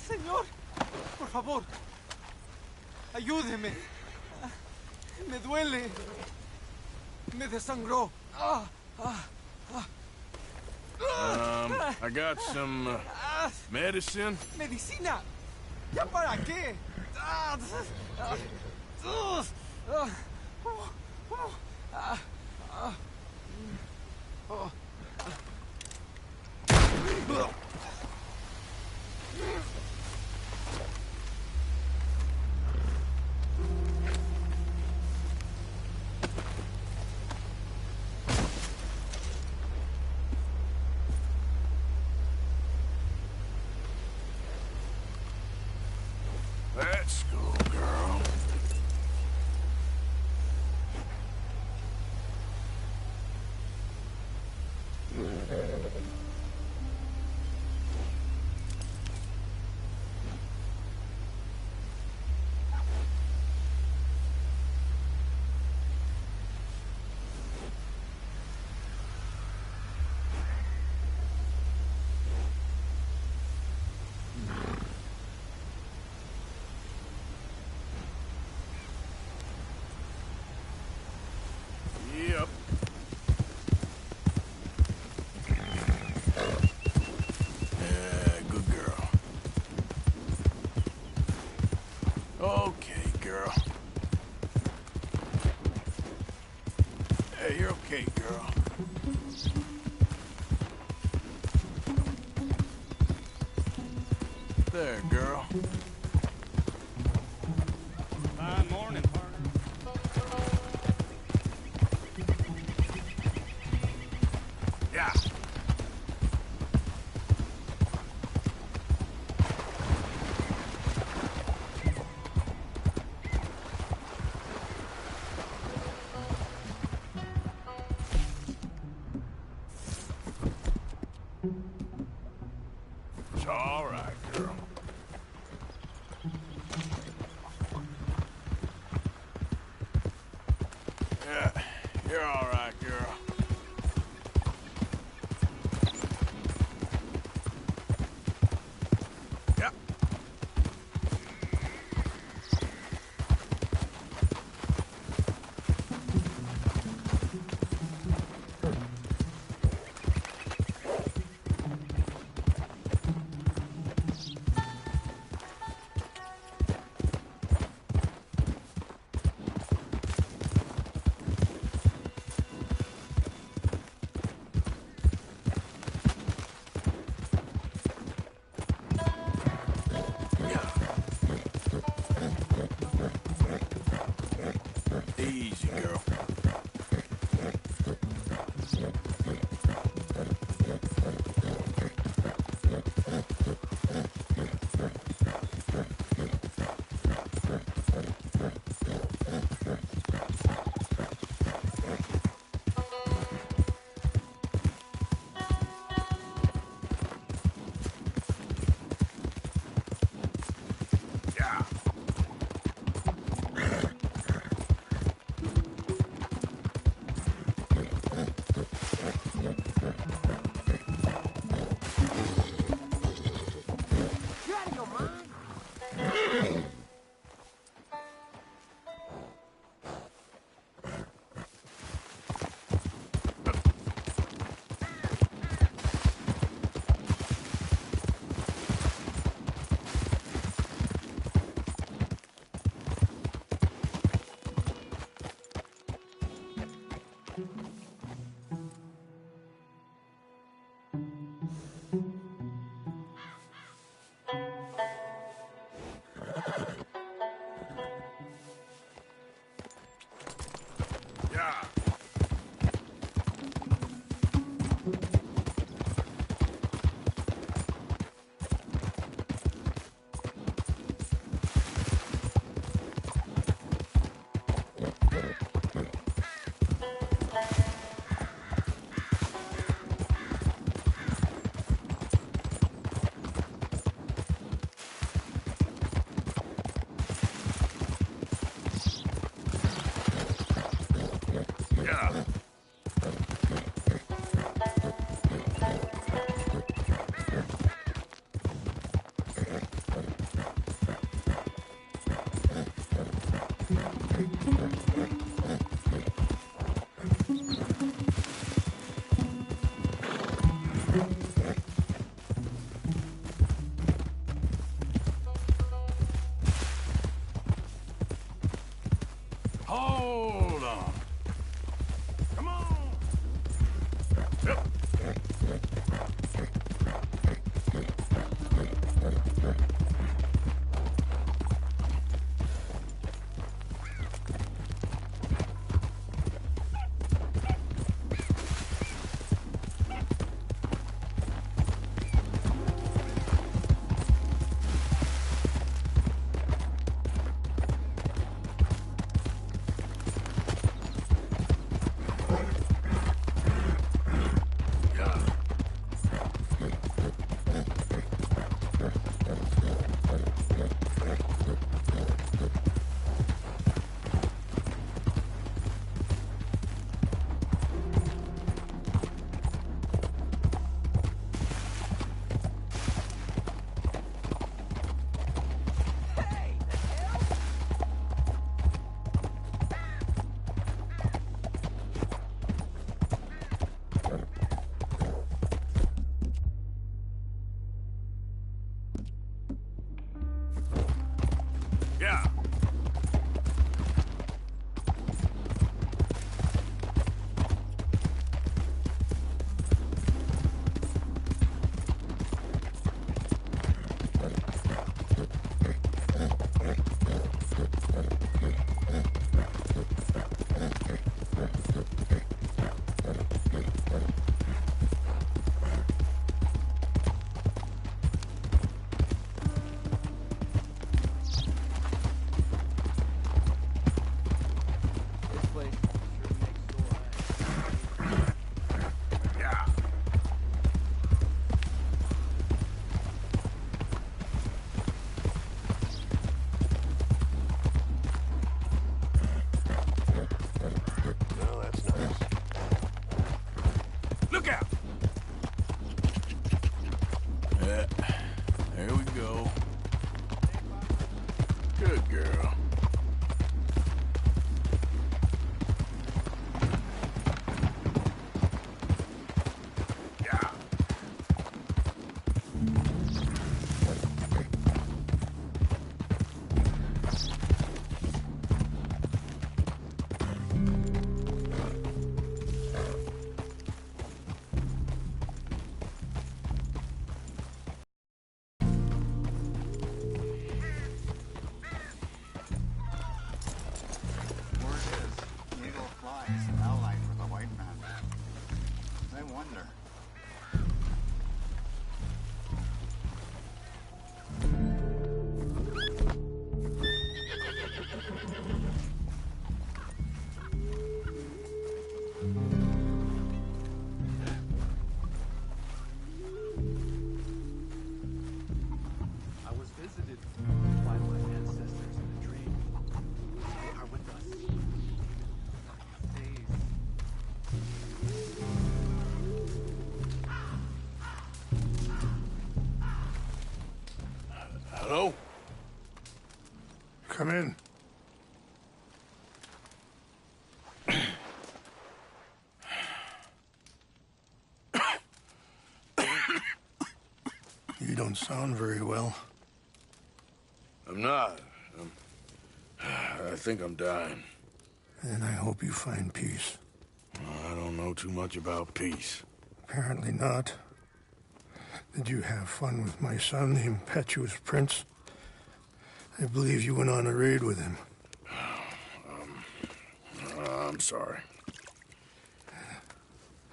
Señor, por favor, ayúdeme. Me duele. Me desangró. I got some medicine. ¿Medicina? ¿Ya para qué? Let's go, girl. Yep. Good girl. Okay, girl. Hey, you're okay, girl. There, girl. Morning, partner. Yeah. It's all right, girl. Yeah, you're all right, girl. Yep. Hold on. Come on. Yep. Yeah. This place sure makes sore eyes. Yeah. Well, that's nice. Look out! Yeah. There we go. Good girl. Yeah. Word is, Eagle Fly is an ally for the white man. I wonder. I was visited by my ancestors in a dream. They are with us. Days. Hello? Come in. You don't sound very well. I'm not. I think I'm dying. And I hope you find peace. I don't know too much about peace. Apparently not. Did you have fun with my son, the impetuous prince? I believe you went on a raid with him. I'm sorry.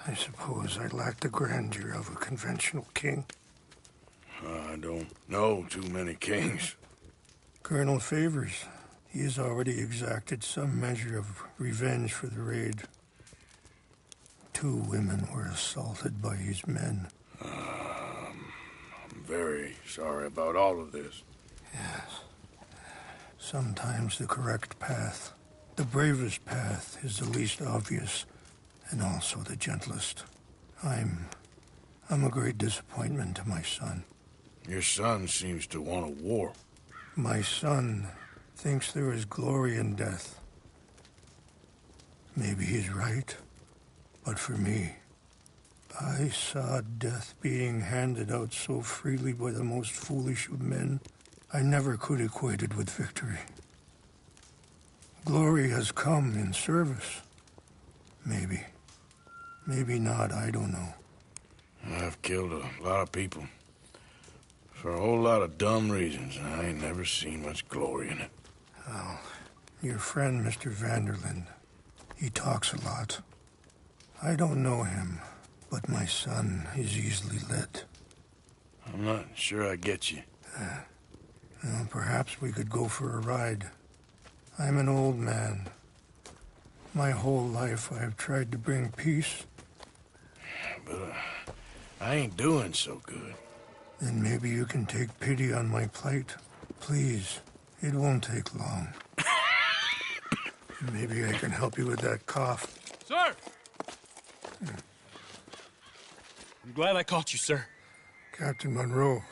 I suppose I lack the grandeur of a conventional king. I don't know too many kings. Colonel Favors, he has already exacted some measure of revenge for the raid. 2 women were assaulted by his men. I'm very sorry about all of this. Yes. Sometimes the correct path, the bravest path, is the least obvious and also the gentlest. I'm a great disappointment to my son. Your son seems to want a war. My son thinks there is glory in death. Maybe he's right, but for me, I saw death being handed out so freely by the most foolish of men, I never could equate it with victory. Glory has come in service. Maybe. Maybe not, I don't know. I've killed a lot of people. For a whole lot of dumb reasons, and I ain't never seen much glory in it. Oh, your friend, Mr. Vanderlyn, he talks a lot. I don't know him, but my son is easily led. I'm not sure I get you. Well, perhaps we could go for a ride. I'm an old man. My whole life I have tried to bring peace. But I ain't doing so good. Then maybe you can take pity on my plight. Please, it won't take long. Maybe I can help you with that cough. Sir! I'm glad I caught you, sir. Captain Monroe,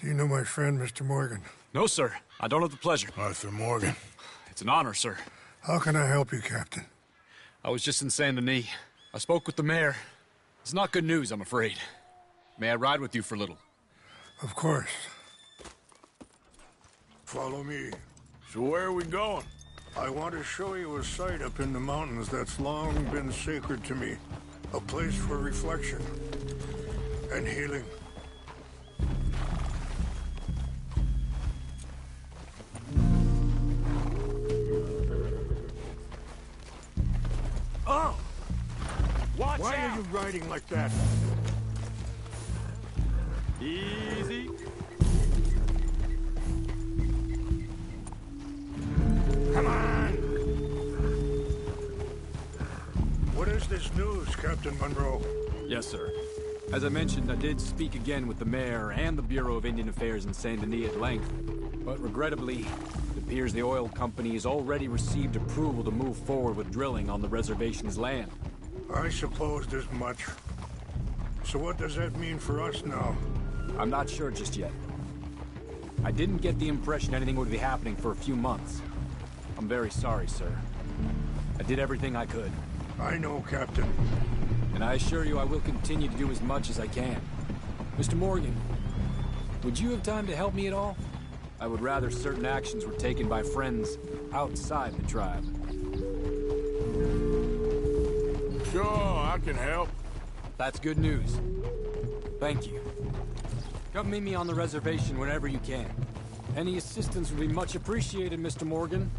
do you know my friend, Mr. Morgan? No, sir. I don't have the pleasure. Arthur Morgan. It's an honor, sir. How can I help you, Captain? I was just in Saint Denis. I spoke with the mayor. It's not good news, I'm afraid. May I ride with you for a little? Of course. Follow me. So where are we going? I want to show you a site up in the mountains that's long been sacred to me. A place for reflection and healing. Oh! Watch Why out! are you riding like that? Easy. Come on! What is this news, Captain Monroe? Yes, sir. As I mentioned, I did speak again with the mayor and the Bureau of Indian Affairs in Saint Denis at length. But regrettably, it appears the oil company has already received approval to move forward with drilling on the reservation's land. I supposed as much. So what does that mean for us now? I'm not sure just yet. I didn't get the impression anything would be happening for a few months. I'm very sorry, sir. I did everything I could. I know, Captain. And I assure you I will continue to do as much as I can. Mr. Morgan, would you have time to help me at all? I would rather certain actions were taken by friends outside the tribe. Sure, I can help. That's good news. Thank you. Come meet me on the reservation whenever you can. Any assistance would be much appreciated, Mr. Morgan.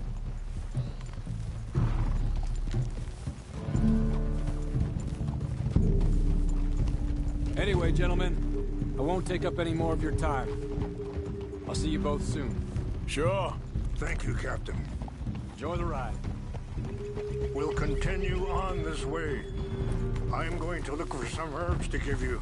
Anyway, gentlemen, I won't take up any more of your time. I'll see you both soon. Sure. Thank you, Captain. Enjoy the ride. We'll continue on this way. I'm going to look for some herbs to give you.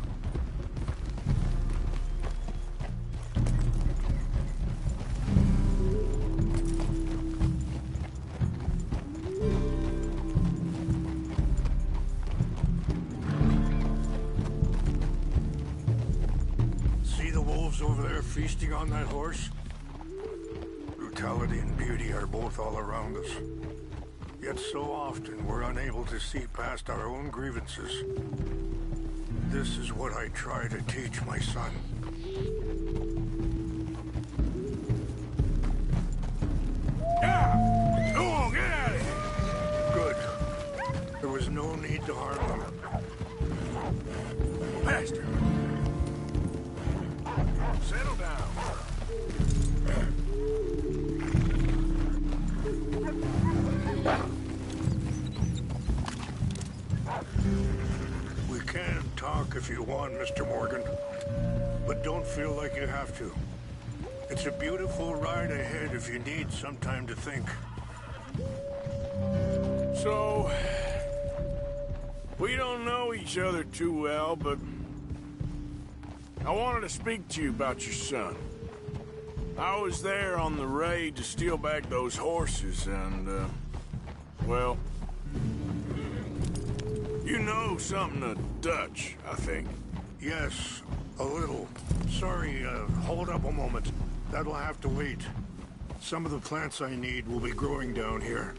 See the wolves over there feasting on that horse? Brutality and beauty are both all around us. Yet so often we're unable to see past our own grievances. This is what I try to teach my son. Yeah! Go on, get out of here! Good. There was no need to harm them. Master! Settle down. We can talk if you want, Mr. Morgan. But don't feel like you have to. It's a beautiful ride ahead if you need some time to think. So, we don't know each other too well, but I wanted to speak to you about your son. I was there on the raid to steal back those horses, and, well, you know something of Dutch, I think. Yes, a little. Sorry, hold up a moment. That'll have to wait. Some of the plants I need will be growing down here.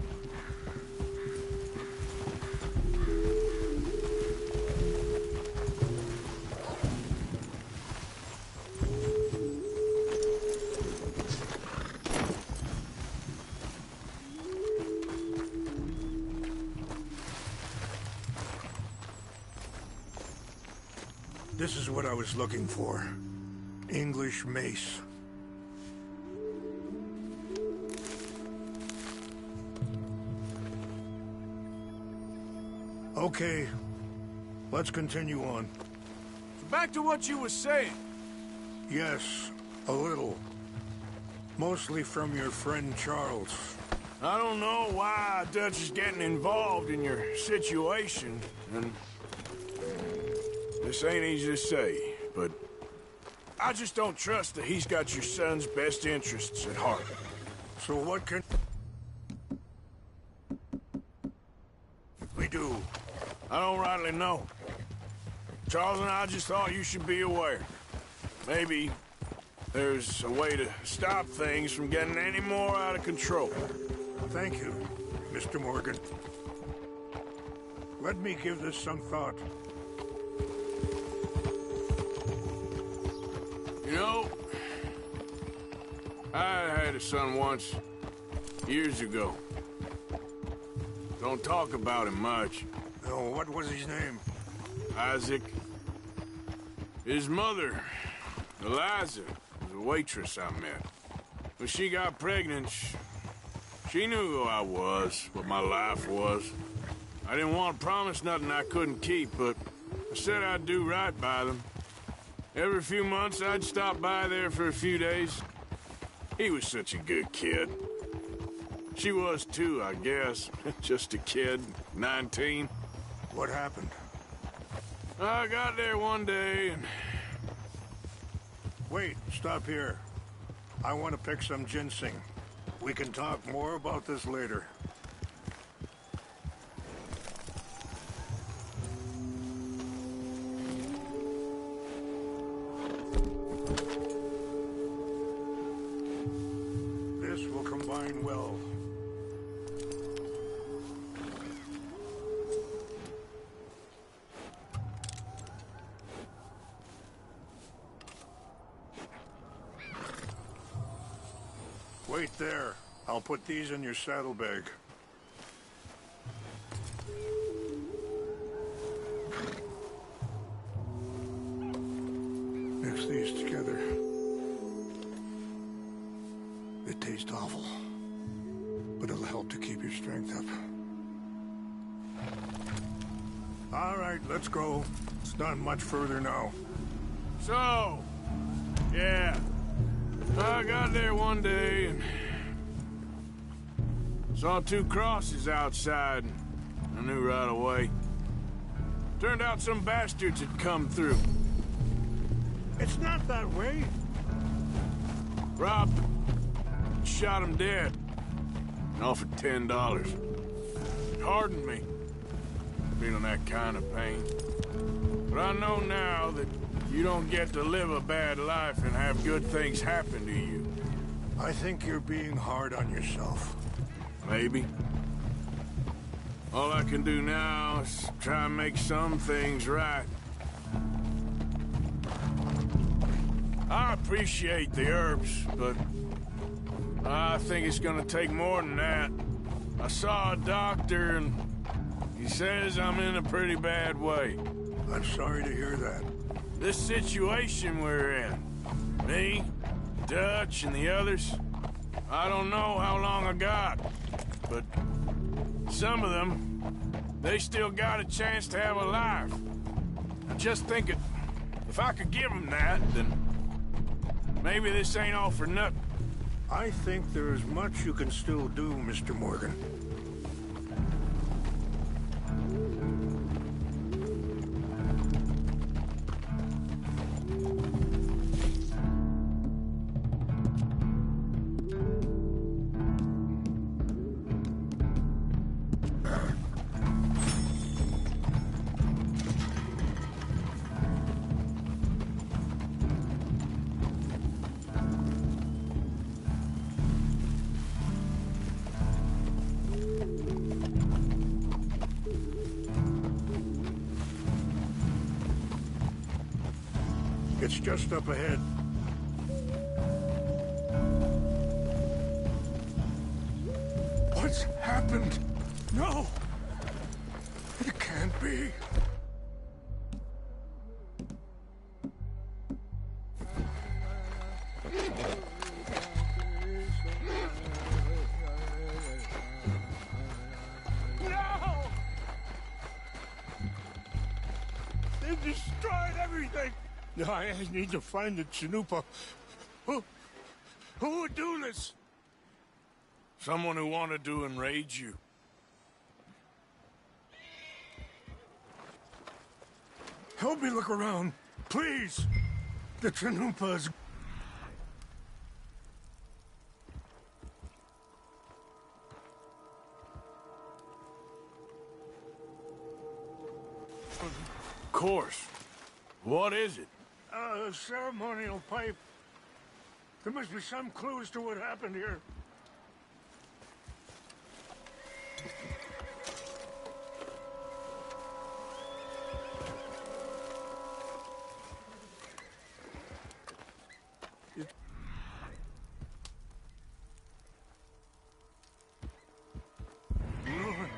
This is what I was looking for. English mace. Okay, let's continue on. Back to what you were saying. Yes, a little. Mostly from your friend Charles. I don't know why Dutch is getting involved in your situation, and this ain't easy to say, but I just don't trust that he's got your son's best interests at heart. So what can we do? I don't rightly know. Charles and I just thought you should be aware. Maybe there's a way to stop things from getting any more out of control. Thank you, Mr. Morgan. Let me give this some thought. You know, I had a son once, years ago. Don't talk about him much. Oh, what was his name? Isaac. His mother, Eliza, was a waitress I met. When she got pregnant, she knew who I was, what my life was. I didn't want to promise nothing I couldn't keep, but I said I'd do right by them. Every few months, I'd stop by there for a few days. He was such a good kid. She was too, I guess. Just a kid, 19. What happened? I got there one day and... Wait, stop here. I want to pick some ginseng. We can talk more about this later. This will combine well. Wait there. I'll put these in your saddlebag. Mix these together. It tastes awful, but it'll help to keep your strength up. All right, let's go. It's not much further now. So, yeah. I got there one day and saw two crosses outside. I knew right away. Turned out some bastards had come through. It's not that way. Robbed them. Shot him dead. And offered $10. It hardened me. Feeling that kind of pain. But I know now that you don't get to live a bad life and have good things happen to you. I think you're being hard on yourself. Maybe. All I can do now is try and make some things right. I appreciate the herbs, but I think it's gonna take more than that. I saw a doctor and he says I'm in a pretty bad way. I'm sorry to hear that. This situation we're in, me, Dutch, and the others, I don't know how long I got, but some of them, they still got a chance to have a life. I'm just thinking, if I could give them that, then maybe this ain't all for nothing. I think there is much you can still do, Mr. Morgan. It's just up ahead. What's happened? No! It can't be. everything. I need to find the Chanupa. Who would do this? Someone who wanted to enrage you. Help me look around, please. The Chanupa's... Of course. What is it? A ceremonial pipe. There must be some clues to what happened here. Ruined.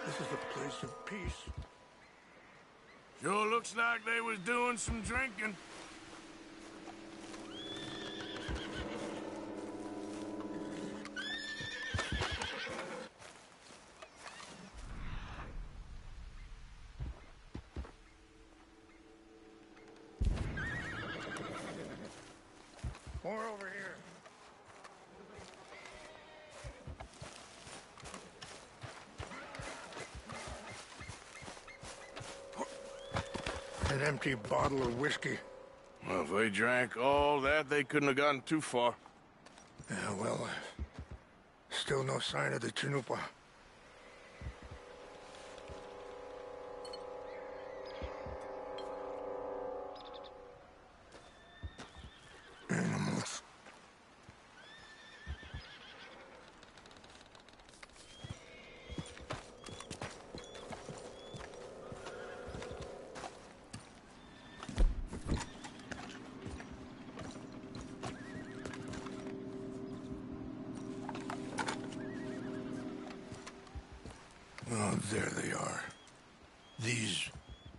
This is a place of peace. Sure looks like they was doing some drinking. More over here. An empty bottle of whiskey. Well, if they drank all that, they couldn't have gotten too far. Yeah, well, still no sign of the Chanupa. Animals. Oh, there they are. These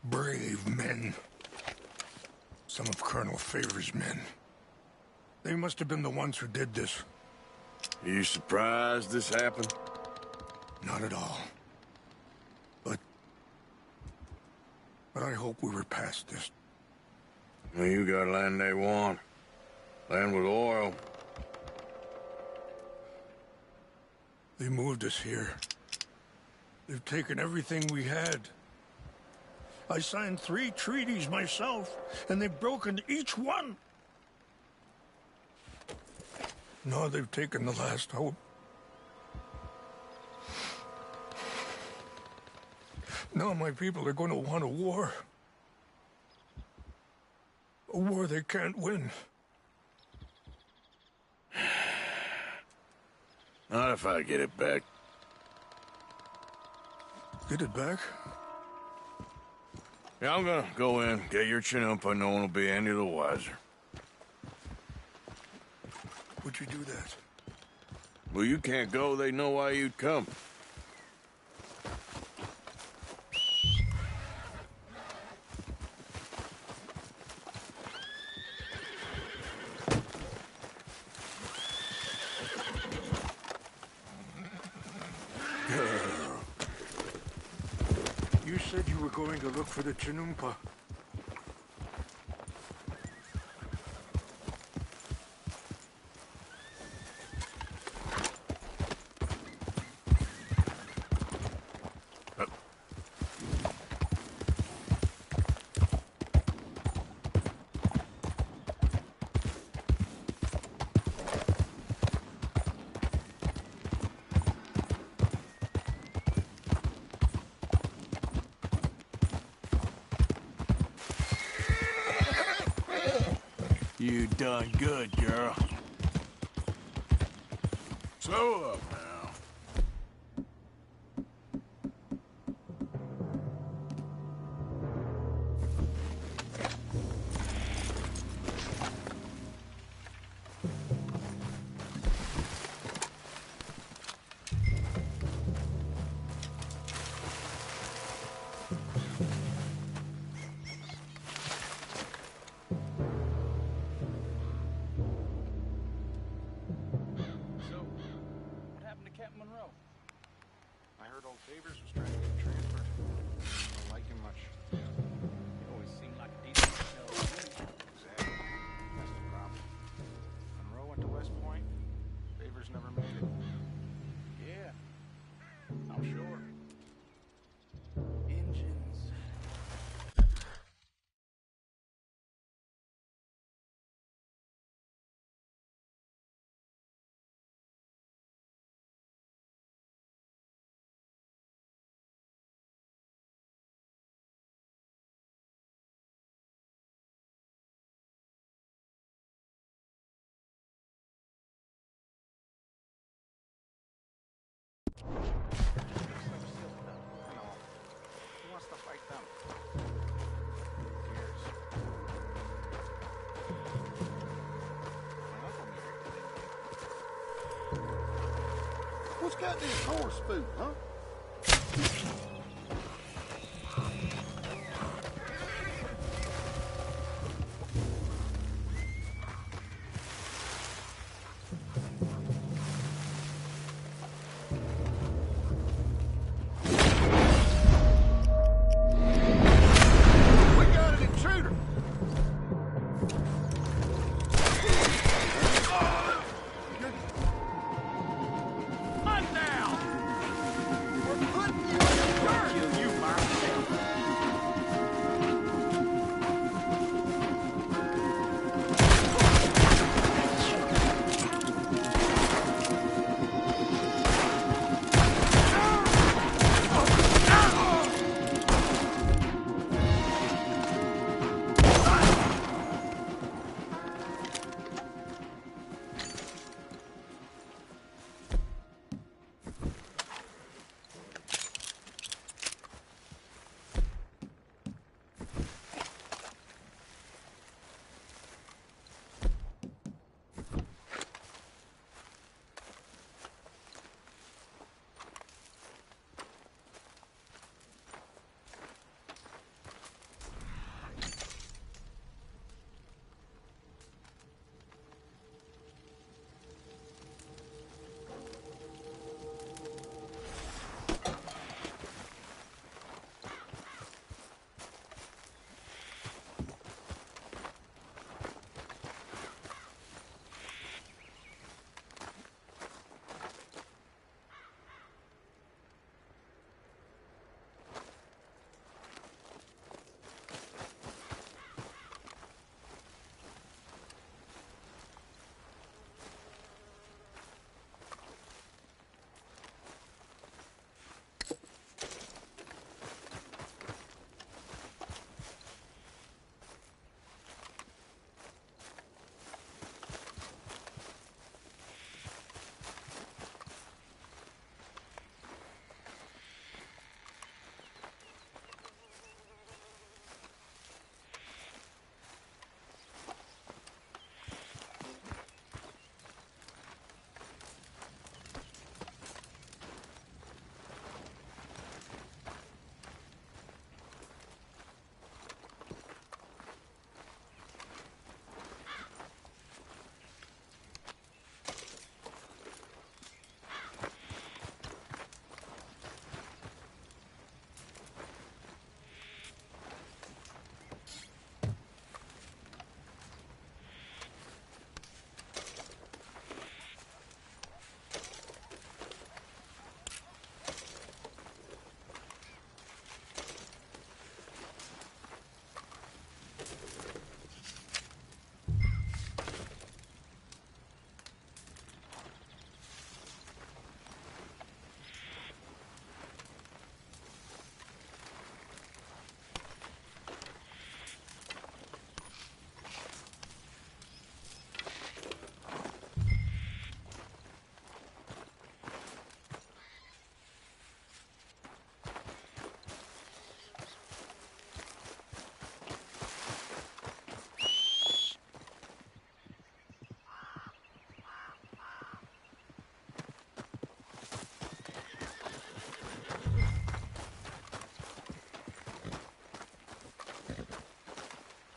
brave men. Some of Colonel Favor's men. They must have been the ones who did this. Are you surprised this happened? Not at all. But I hope we were past this. Well, you got land they want. Land with oil. They moved us here. They've taken everything we had. I signed 3 treaties myself, and they've broken each one. Now they've taken the last hope. Now my people are going to want a war. A war they can't win. Not if I get it back. Get it back? Yeah, I'm gonna go in, get your Chanupa, no one will be any the wiser. Would you do that? Well, you can't go, they know why you'd come. You said you were going to look for the Chanupa. You done good, girl. Slow up now. wants to fight them? Years. My uncle married an Indian. What's got this horse food, huh? We got an intruder. Hunt down! We're putting you in the dirt. Kill you, myself.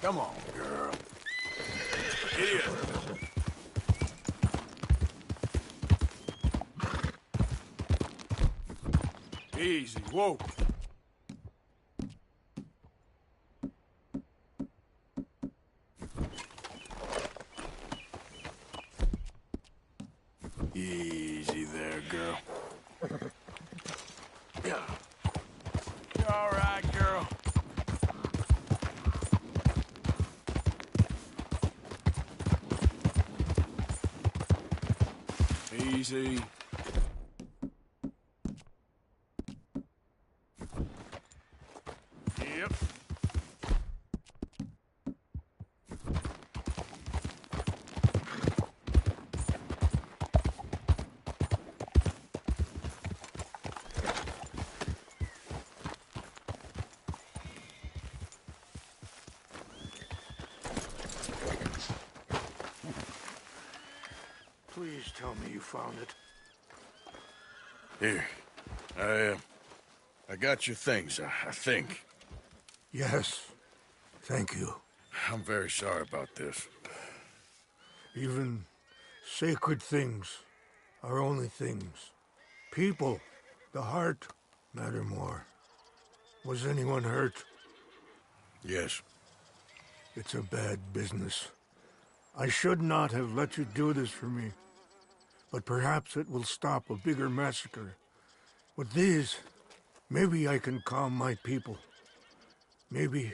Come on, girl. Here. Easy, whoa. Easy there, girl. You all right, girl? Easy. Yep. Please tell me you found it. Here. I got your things, I think. Yes. Thank you. I'm very sorry about this. Even sacred things are only things. People, the heart, matter more. Was anyone hurt? Yes. It's a bad business. I should not have let you do this for me. But perhaps it will stop a bigger massacre. With these, maybe I can calm my people. Maybe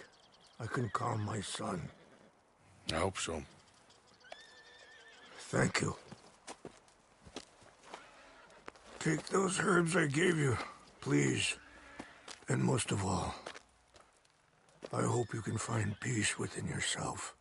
I can calm my son. I hope so. Thank you. Take those herbs I gave you, please. And most of all, I hope you can find peace within yourself.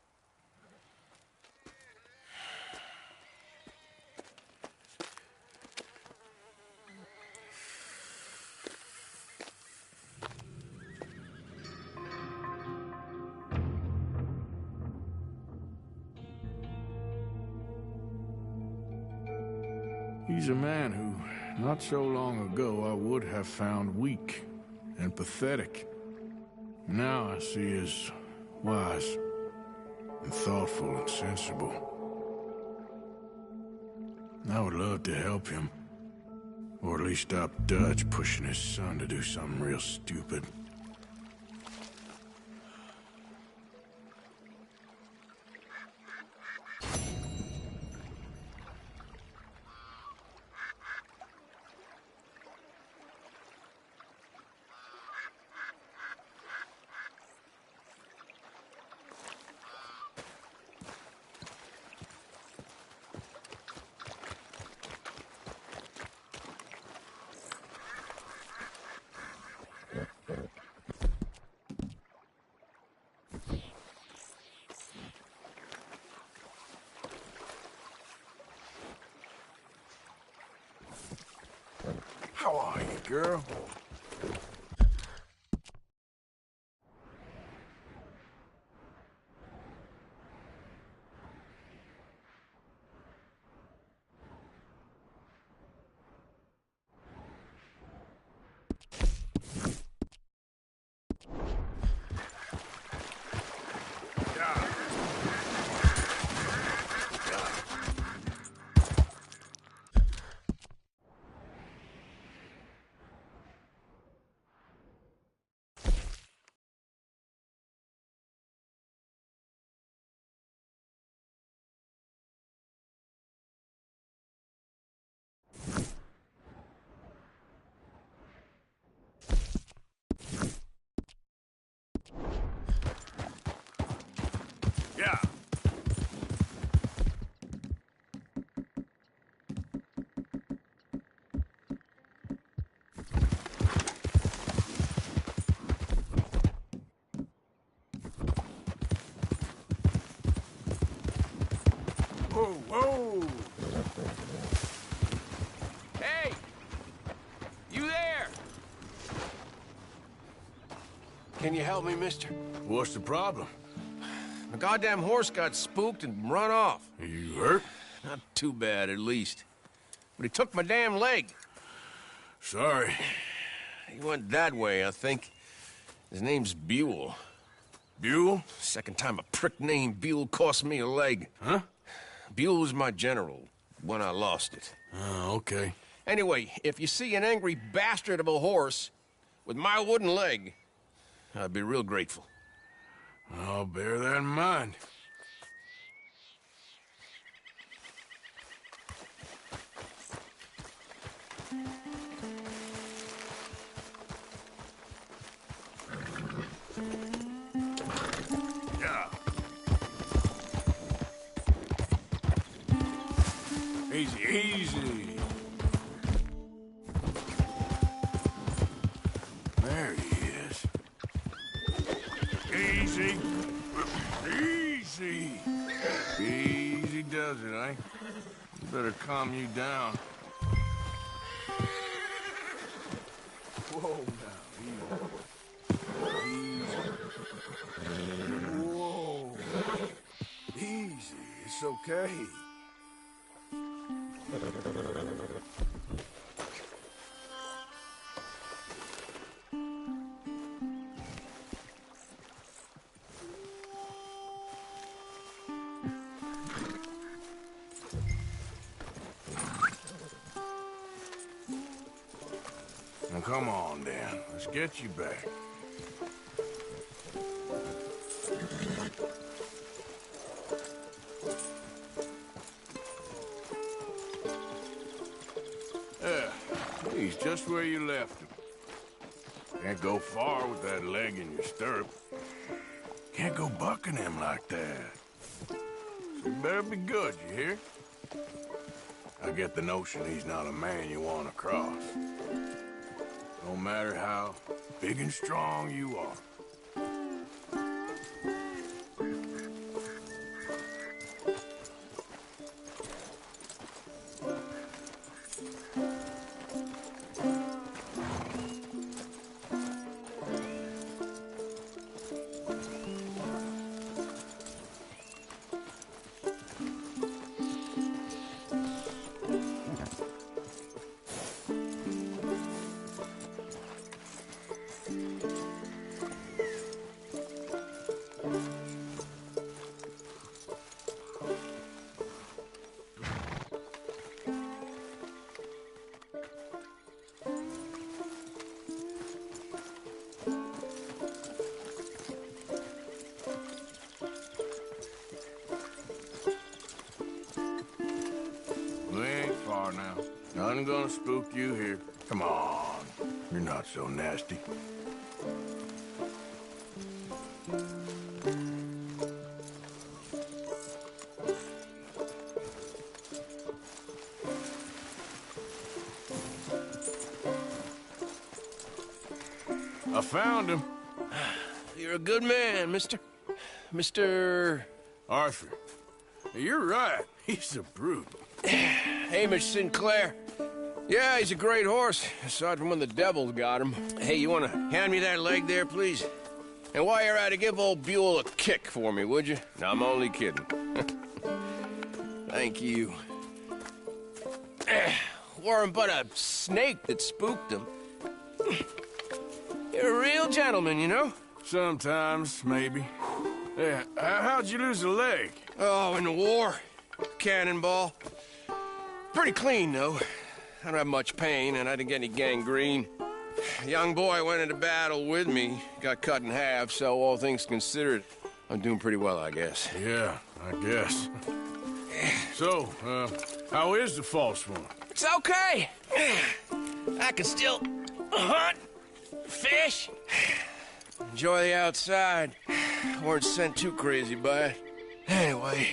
He's a man who, not so long ago, I would have found weak and pathetic. Now I see as wise and thoughtful and sensible. I would love to help him. Or at least stop Dutch pushing his son to do something real stupid. How are you, girl? Yeah. Whoa, whoa! Hey! You there? Can you help me, mister? What's the problem? My goddamn horse got spooked and run off. Are you hurt? Not too bad, at least. But he took my damn leg. Sorry. He went that way, I think. His name's Buell. Buell? Second time a prick named Buell cost me a leg. Huh? Buell was my general when I lost it. Oh, okay. Anyway, if you see an angry bastard of a horse with my wooden leg, I'd be real grateful. I'll bear that in mind. Yeah. Easy, easy. There he is. Easy. Easy. Easy does it, eh? You better calm you down. Whoa, now, easy. Whoa. Easy, it's okay. come on, Dan. Let's get you back. Yeah, he's just where you left him. Can't go far with that leg in your stirrup. Can't go bucking him like that. So you better be good, you hear? I get the notion he's not a man you want to cross. No matter how big and strong you are. We ain't far now. Nothing gonna spook you here. Come on. You're not so nasty. I found him. You're a good man, Mr. Arthur. You're right. He's a brute. Hamish Sinclair. Yeah, he's a great horse, aside from when the devil got him. Hey, you want to hand me that leg there, please? And while you're at it, give old Buell a kick for me, would you? No, I'm only kidding. Thank you. Weren't but a snake that spooked him. You're a real gentleman, you know? Sometimes, maybe. Yeah, how'd you lose a leg? Oh, in the war. Cannonball. Pretty clean, though. I don't have much pain, and I didn't get any gangrene. A young boy went into battle with me, got cut in half, so all things considered, I'm doing pretty well, I guess. Yeah, I guess. So, how is the false one? It's okay. I can still hunt, fish, enjoy the outside. Weren't sent too crazy by it. Anyway,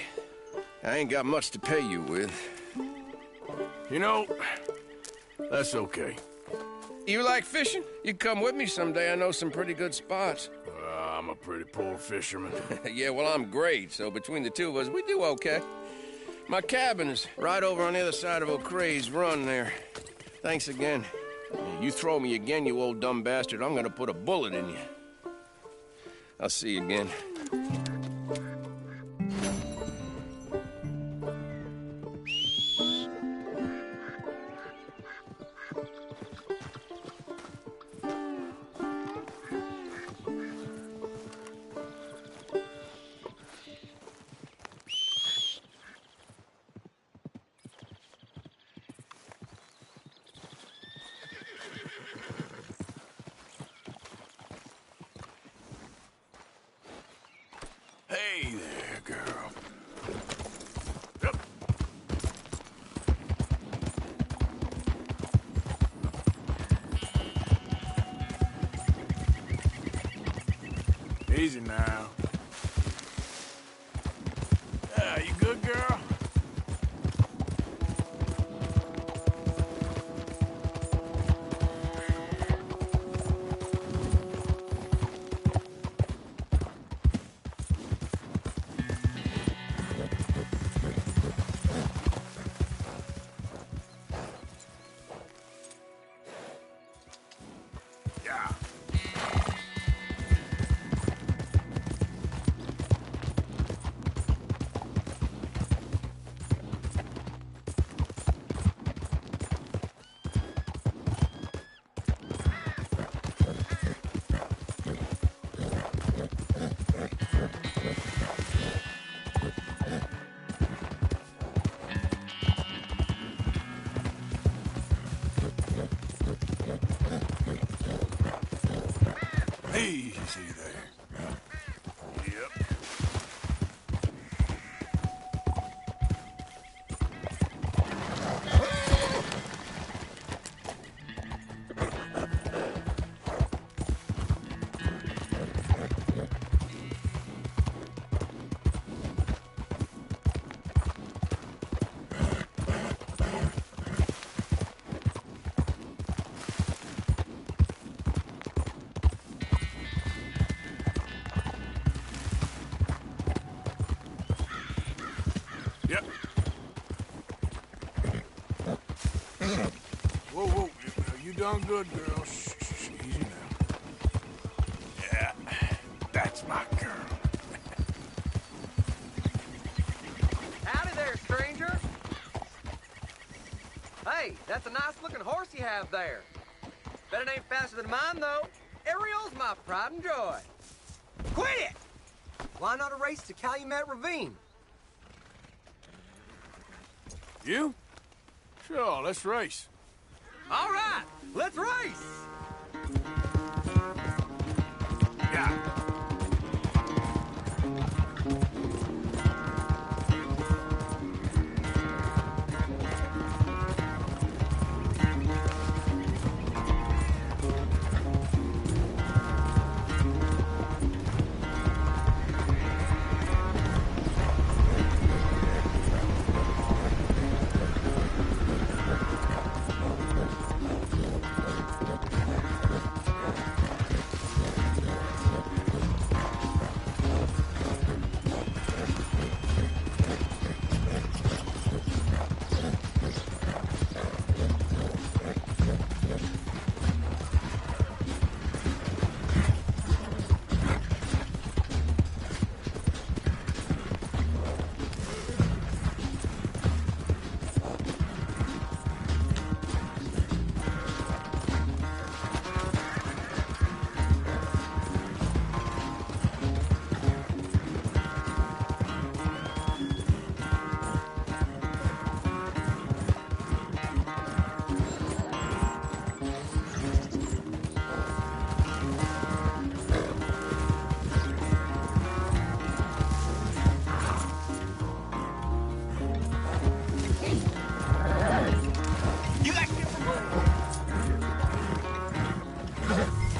I ain't got much to pay you with. You know, that's okay. You like fishing? You come with me someday. I know some pretty good spots. I'm a pretty poor fisherman. Yeah, well, I'm great, so between the two of us, we do okay. My cabin is right over on the other side of O'Creagh's Run there. Thanks again. You throw me again, you old dumb bastard, I'm gonna put a bullet in you. I'll see you again. Hey there, girl. Yep. Easy now. You good, girl? Yeah. Easy there. Yep. Yep. Whoa, whoa. You done good, girl. Shh, easy now. Yeah, that's my girl. Howdy there, stranger. Hey, that's a nice-looking horse you have there. Bet it ain't faster than mine, though. Ariel's my pride and joy. Quit it! Why not a race to Calumet Ravine? You? Sure, let's race. All right, let's race! Yeah.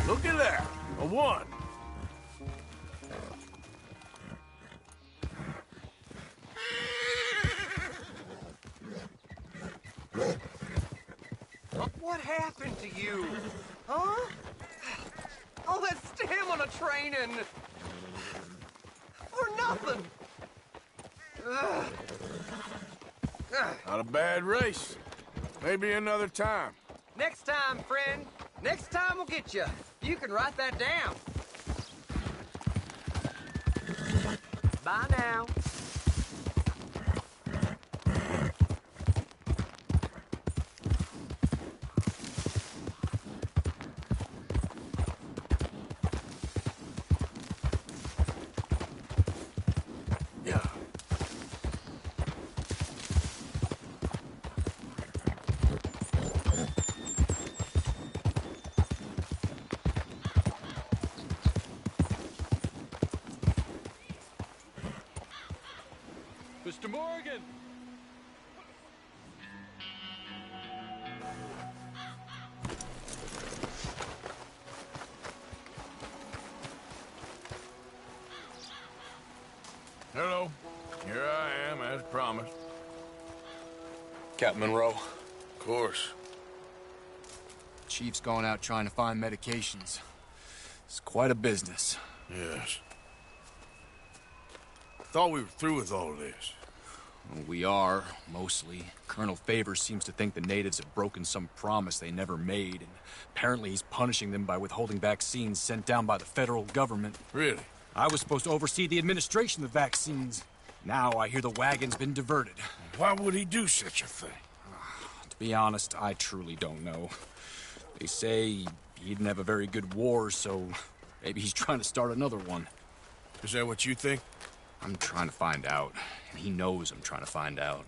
Look at that. A one. What happened to you? Huh? All that stamina training. For nothing. Ugh. Not a bad race. Maybe another time. Next time, friend. Next time we'll get you. You can write that down. Bye now. Yeah. Mr. Morgan! Hello. Here I am, as promised. Captain Monroe. Of course. Chief's gone out trying to find medications. It's quite a business. Yes. Thought we were through with all this. Well, we are, mostly. Colonel Favors seems to think the natives have broken some promise they never made, and apparently he's punishing them by withholding vaccines sent down by the federal government. Really? I was supposed to oversee the administration of the vaccines. Now I hear the wagon's been diverted. Why would he do such a thing? To be honest, I truly don't know. They say he didn't have a very good war, so maybe he's trying to start another one. Is that what you think? I'm trying to find out, and he knows I'm trying to find out.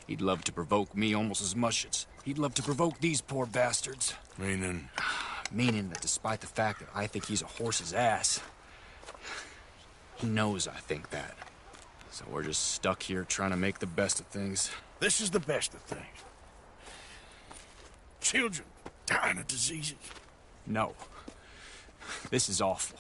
He'd love to provoke me almost as much as he'd love to provoke these poor bastards. Meaning? Meaning that despite the fact that I think he's a horse's ass, he knows I think that. So we're just stuck here trying to make the best of things. This is the best of things. Children dying of diseases. No. This is awful.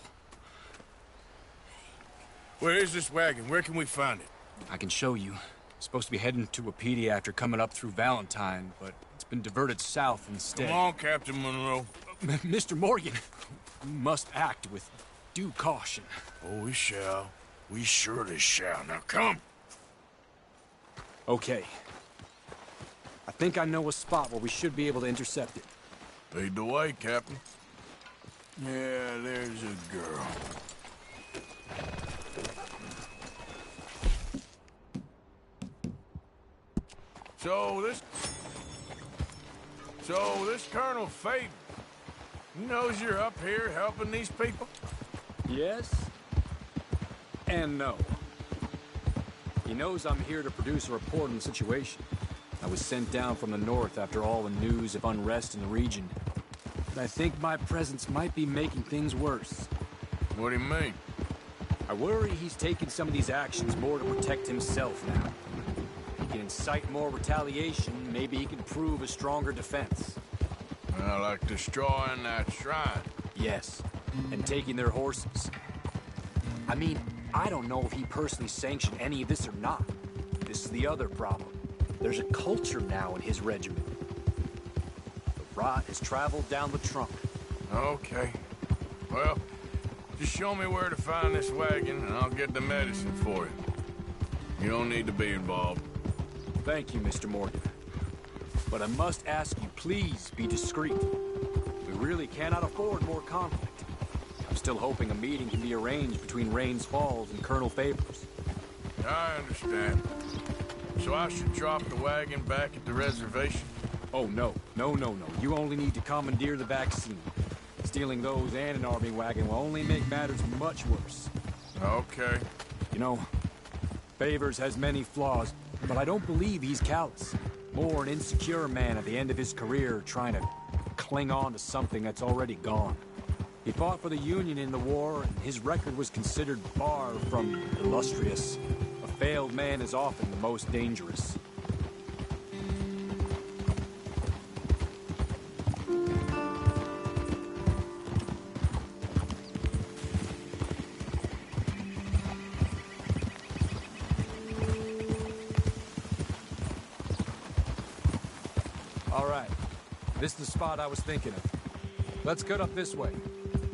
Where is this wagon? Where can we find it? I can show you. Supposed to be heading to Wapiti after coming up through Valentine, but it's been diverted south instead. Come on, Captain Monroe. Mr. Morgan, we must act with due caution. Oh, we shall. We surely shall. Now come. Okay. I think I know a spot where we should be able to intercept it. Lead the way, Captain. Yeah, there's a girl. So this Colonel Faber, he knows you're up here helping these people? Yes. And no. He knows I'm here to produce a report on the situation. I was sent down from the north after all the news of unrest in the region. But I think my presence might be making things worse. What do you mean? I worry he's taking some of these actions more to protect himself now. He can incite more retaliation, maybe he can prove a stronger defense. Well, like destroying that shrine. Yes, and taking their horses. I mean, I don't know if he personally sanctioned any of this or not. This is the other problem. There's a culture now in his regiment. The rot has traveled down the trunk. Okay. Well, just show me where to find this wagon, and I'll get the medicine for you. You don't need to be involved. Thank you, Mr. Morgan. But I must ask you, please be discreet. We really cannot afford more conflict. I'm still hoping a meeting can be arranged between Rains Falls and Colonel Favors. I understand. So I should drop the wagon back at the reservation? Oh, no. No. You only need to commandeer the vaccine. Stealing those and an army wagon will only make matters much worse. Okay. You know, Favors has many flaws, but I don't believe he's callous. More an insecure man at the end of his career trying to cling on to something that's already gone. He fought for the Union in the war, and his record was considered far from illustrious. A failed man is often the most dangerous. All right. This is the spot I was thinking of. Let's cut up this way.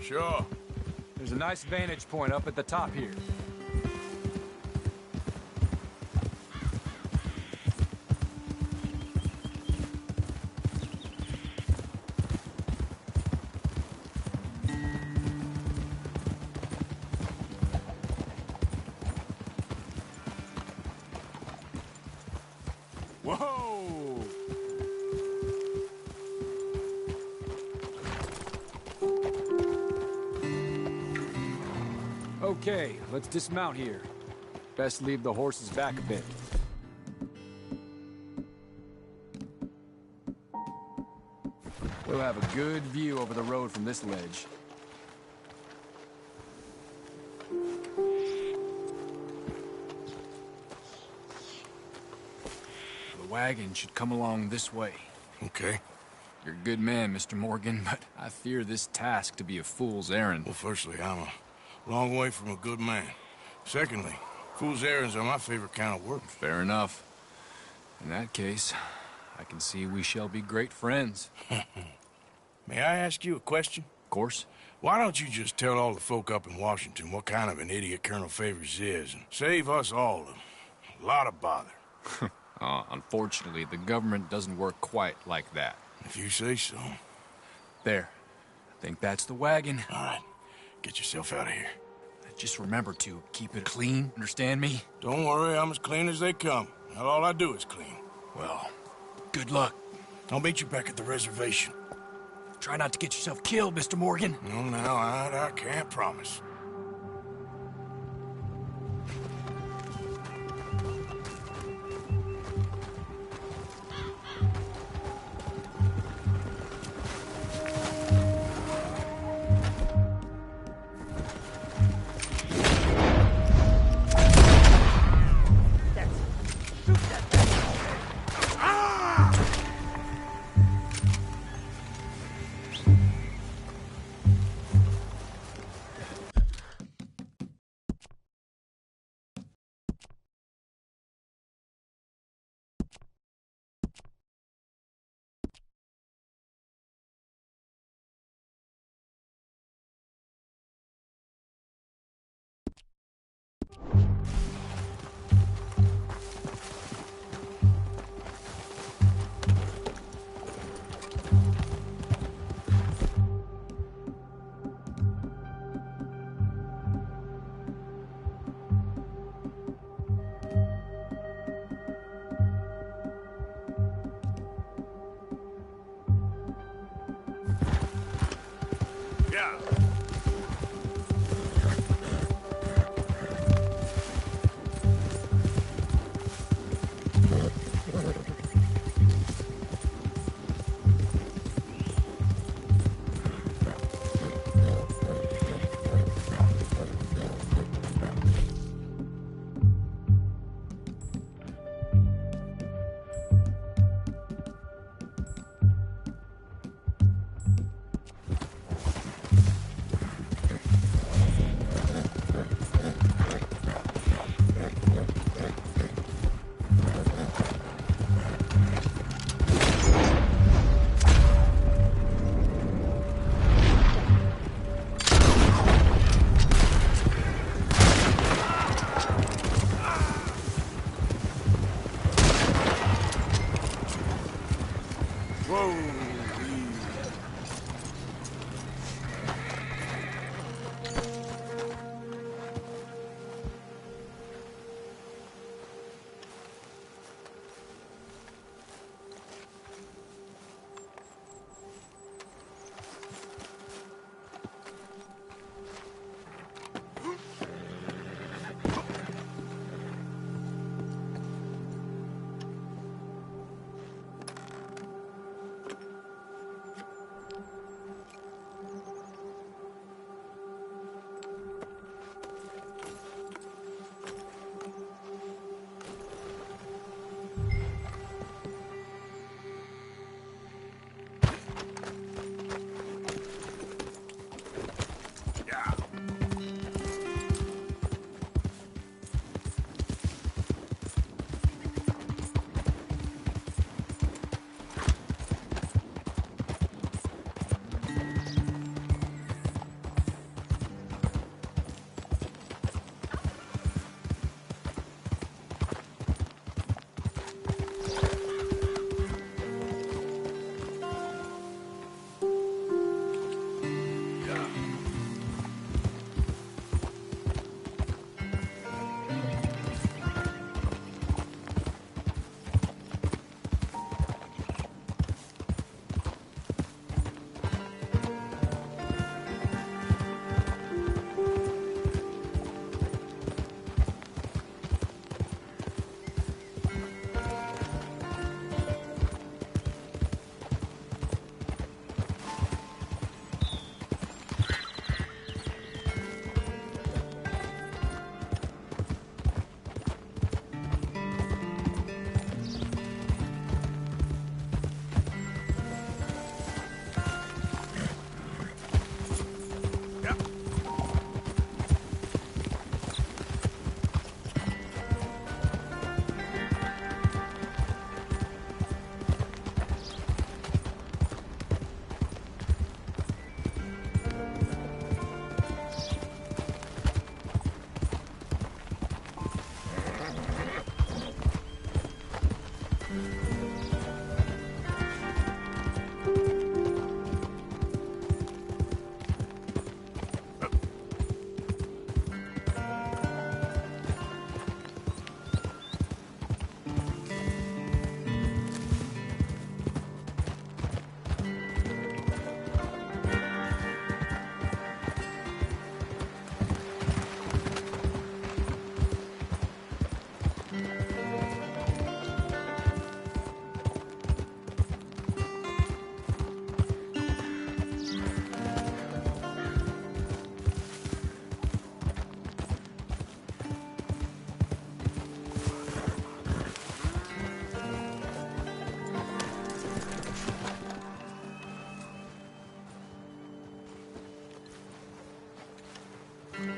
Sure. There's a nice vantage point up at the top here. Whoa! Okay, let's dismount here. Best leave the horses back a bit. We'll have a good view over the road from this ledge. The wagon should come along this way. Okay. You're a good man, Mr. Morgan, but I fear this task to be a fool's errand. Well, firstly, I'm a long way from a good man. Secondly, fool's errands are my favorite kind of work. Fair enough. In that case, I can see we shall be great friends. May I ask you a question? Of course. Why don't you just tell all the folk up in Washington what kind of an idiot Colonel Favors is, and save us all a lot of bother? Unfortunately, the government doesn't work quite like that. If you say so. There. I think that's the wagon. All right. Get yourself out of here. Just remember to keep it clean, understand me? Don't worry, I'm as clean as they come. Not all I do is clean. Well, good luck. I'll meet you back at the reservation. Try not to get yourself killed, Mr. Morgan. No, now, I can't promise. Yeah.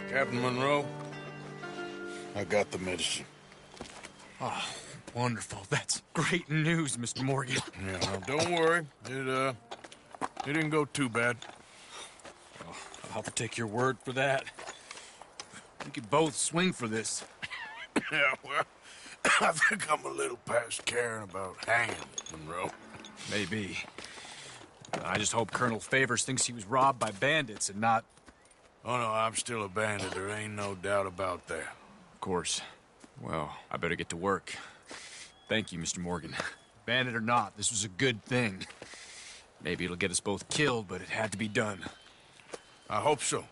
Captain Monroe, I got the medicine. Oh, wonderful. That's great news, Mr. Morgan. Yeah, well, don't worry. It didn't go too bad. Oh, I'll have to take your word for that. We could both swing for this. Yeah, well, I think I'm a little past caring about hanging, Monroe. Maybe. I just hope Colonel Favors thinks he was robbed by bandits and not... Oh, no, I'm still a bandit. There ain't no doubt about that. Of course. Well, I better get to work. Thank you, Mr. Morgan. Bandit or not, this was a good thing. Maybe it'll get us both killed, but it had to be done. I hope so.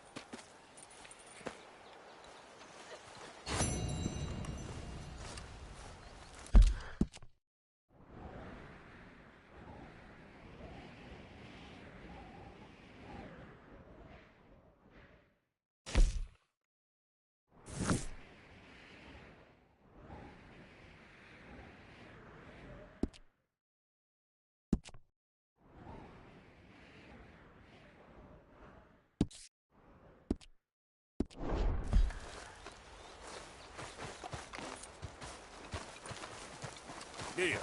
Yeah.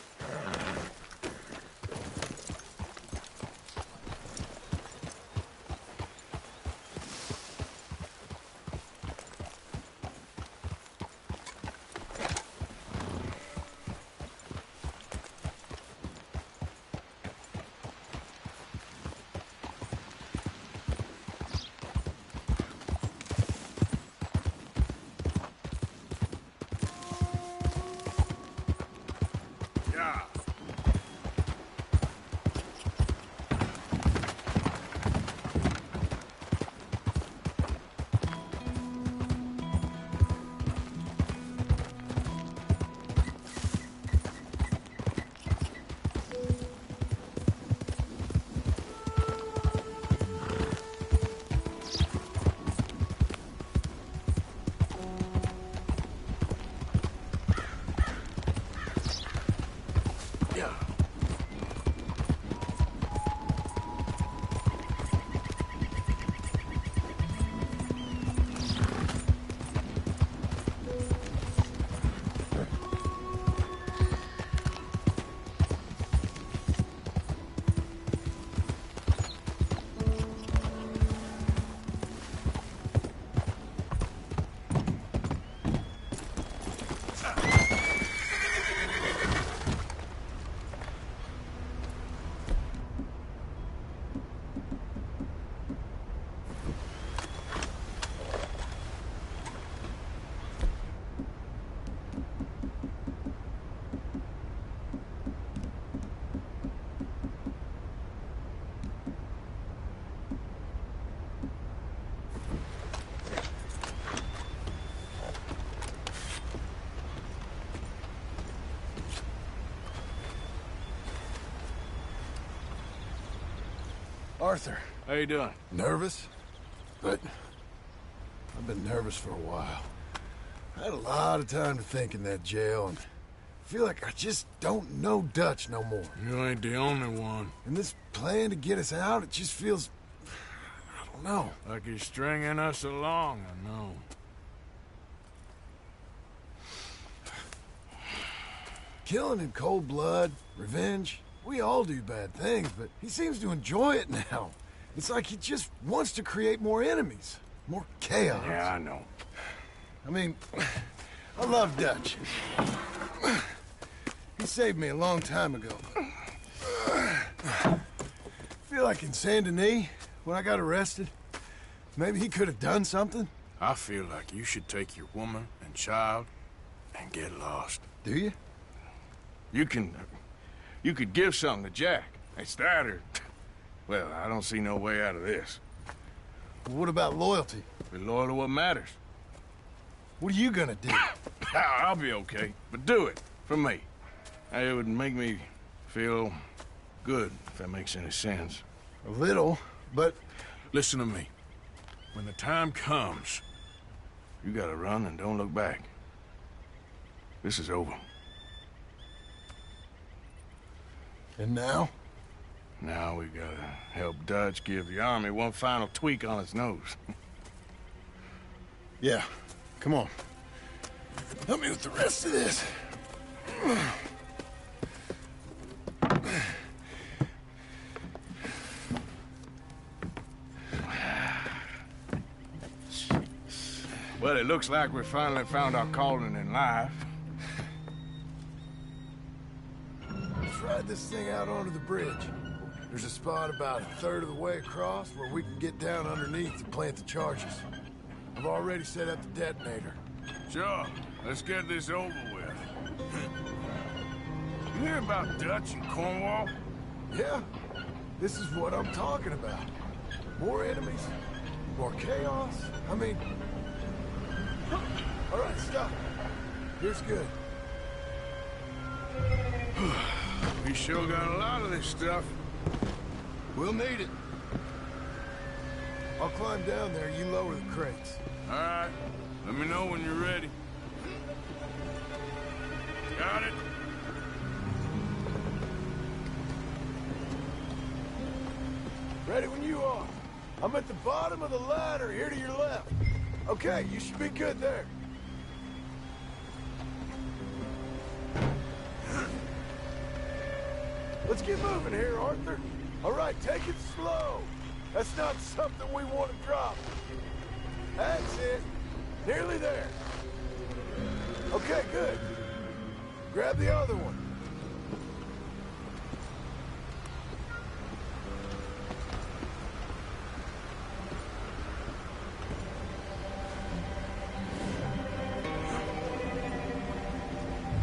Arthur, How you doing? nervous? But I've been nervous for a while. I had a lot of time to think in that jail, and I feel like I just don't know Dutch no more. You ain't the only one. And this plan to get us out, it just feels... I don't know. Like he's stringing us along, I know. Killing in cold blood, revenge, we all do bad things, but he seems to enjoy it now. It's like he just wants to create more enemies, more chaos. Yeah, I know. I mean, I love Dutch. He saved me a long time ago. I feel like in Saint Denis, when I got arrested, maybe he could have done something. I feel like you should take your woman and child and get lost. Do you? You could give something to Jack. It's that or... Well, I don't see no way out of this. What about loyalty? Be loyal to what matters. What are you gonna do? I'll be okay, but do it, for me. It would make me feel good, if that makes any sense. A little, but... Listen to me. When the time comes, you gotta run and don't look back. This is over. And now? Now we gotta help Dutch give the army one final tweak on its nose. Yeah, come on. Help me with the rest of this. Well, it looks like we finally found our calling in life. Let's ride this thing out onto the bridge. There's a spot about a third of the way across where we can get down underneath to plant the charges. I've already set up the detonator. Sure, let's get this over with. You hear about Dutch and Cornwall? Yeah, this is what I'm talking about. More enemies, More chaos? I mean... All right, stop. Here's good. We sure got a lot of this stuff. We'll need it. I'll climb down there, you lower the crates. All right. Let me know when you're ready. Got it? Ready when you are. I'm at the bottom of the ladder, here to your left. Okay, you should be good there. Let's get moving here, Arthur. All right, take it slow. That's not something we want to drop. That's it. Nearly there. Okay, good. Grab the other one.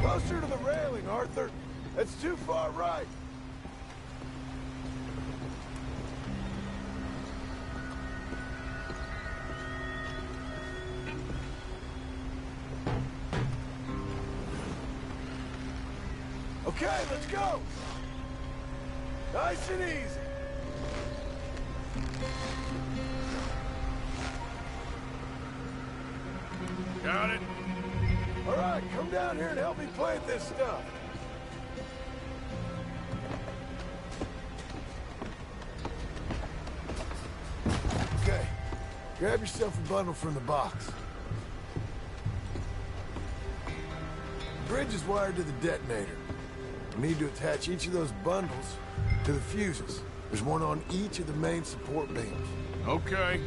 Closer to the railing, Arthur. That's too far right. Okay, let's go. Nice and easy. Got it? All right, come down here and help me plant this stuff. Okay, grab yourself a bundle from the box. The bridge is wired to the detonator. We need to attach each of those bundles to the fuses. There's one on each of the main support beams. Okay.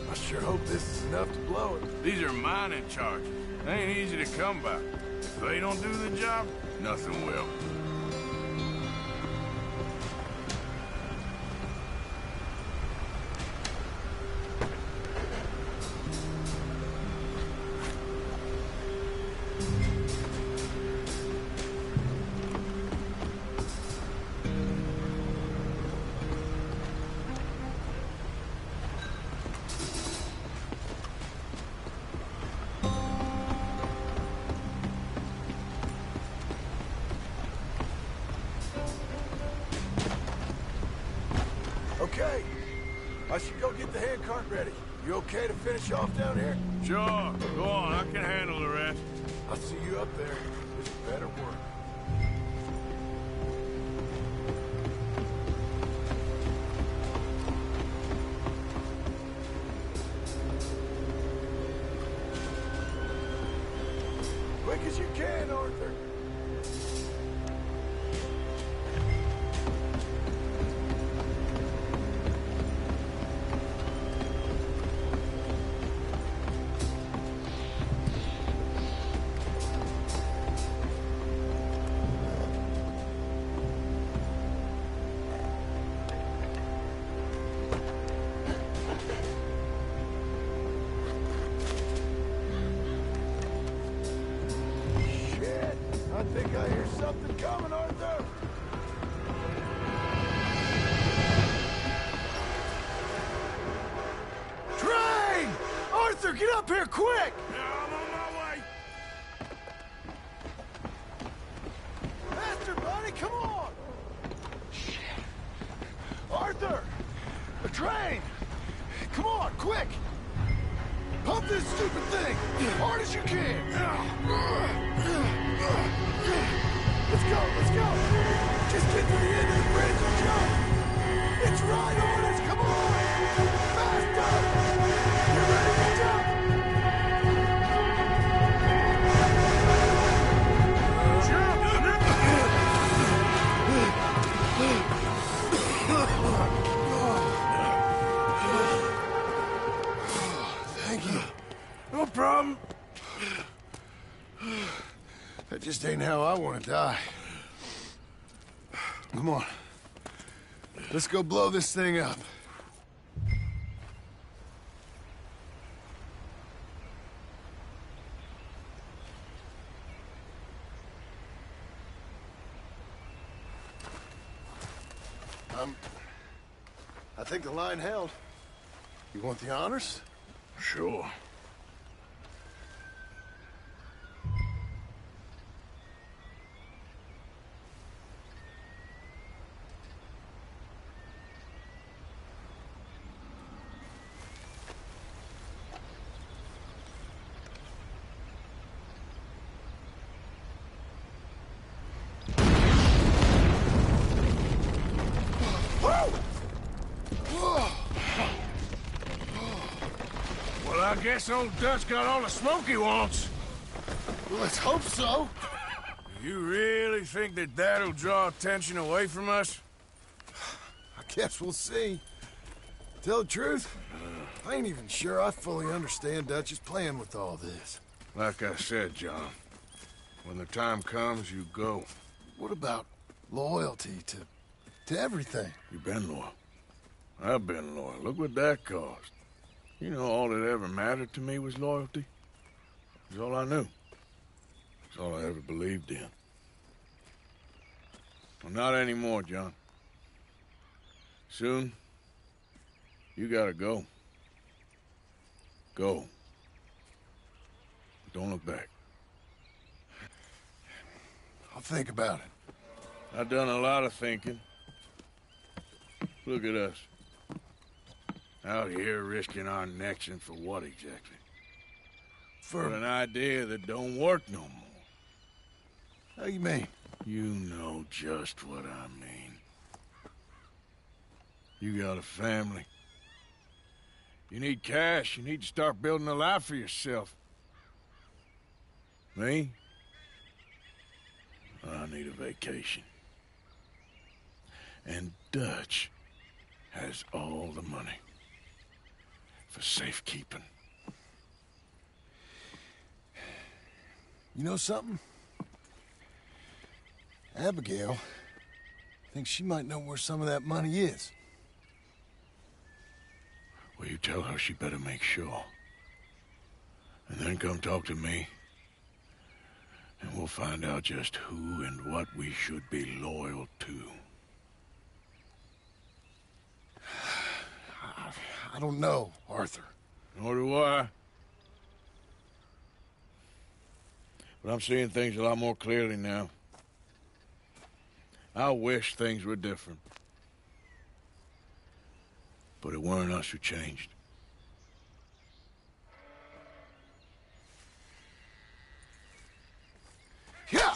I sure hope this is enough to blow it. These are mining charges. They ain't easy to come by. If they don't do the job, nothing will. Okay, I should go get the handcart ready. You okay to finish off down here? Sure. Go on. I can handle the rest. I'll see you up there. This better work. Quick as you can, Arthur. I think I hear something coming, Arthur! Train! Arthur, get up here, quick! Yeah, I'm on my way. Faster, buddy, come on! Shit. Arthur! A train! Come on, quick! Pump this stupid thing! Hard as you can! Let's go, let's go! Just get to the end of the bridge and jump! It's right on us, come on! Faster! You're ready to jump! Thank you. No problem. That just ain't how I want to die. Come on. Let's go blow this thing up. I think the line held. You want the honors? Sure. Well, I guess old Dutch got all the smoke he wants. Well, let's hope so. You really think that that'll draw attention away from us? I guess we'll see. Tell the truth, I ain't even sure I fully understand Dutch's plan with all this. Like I said, John, when the time comes, you go. What about loyalty to everything? You've been loyal. I've been loyal. Look what that cost. You know, all that ever mattered to me was loyalty. It was all I knew. It's all I ever believed in. Well, not anymore, John. Soon, you gotta go. Go. Don't look back. I'll think about it. I've done a lot of thinking. Look at us. Out here risking our necks, and for what exactly? For an idea that don't work no more. How you mean? You know just what I mean. You got a family. You need cash. You need to start building a life for yourself. Me? I need a vacation. And Dutch has all the money for safekeeping. You know something? Abigail thinks she might know where some of that money is. Well, you tell her she better make sure. And then come talk to me. And we'll find out just who and what we should be loyal to. I don't know, Arthur. Nor do I. But I'm seeing things a lot more clearly now. I wish things were different. But it weren't us who changed. Yeah!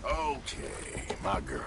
Okay, my girl.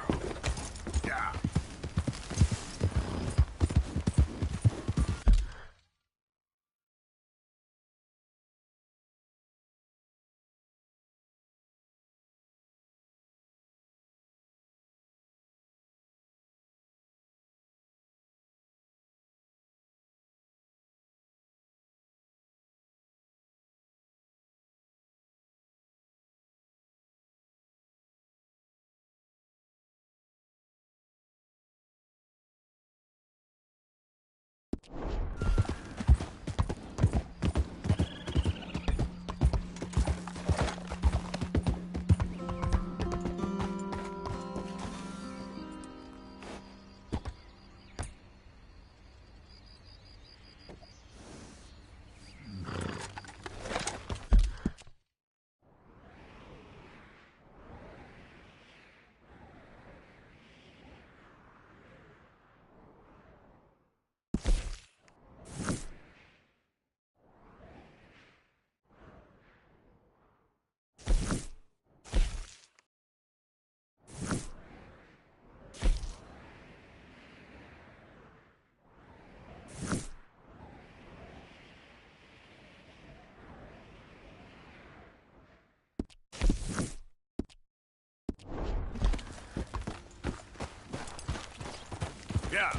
Yeah.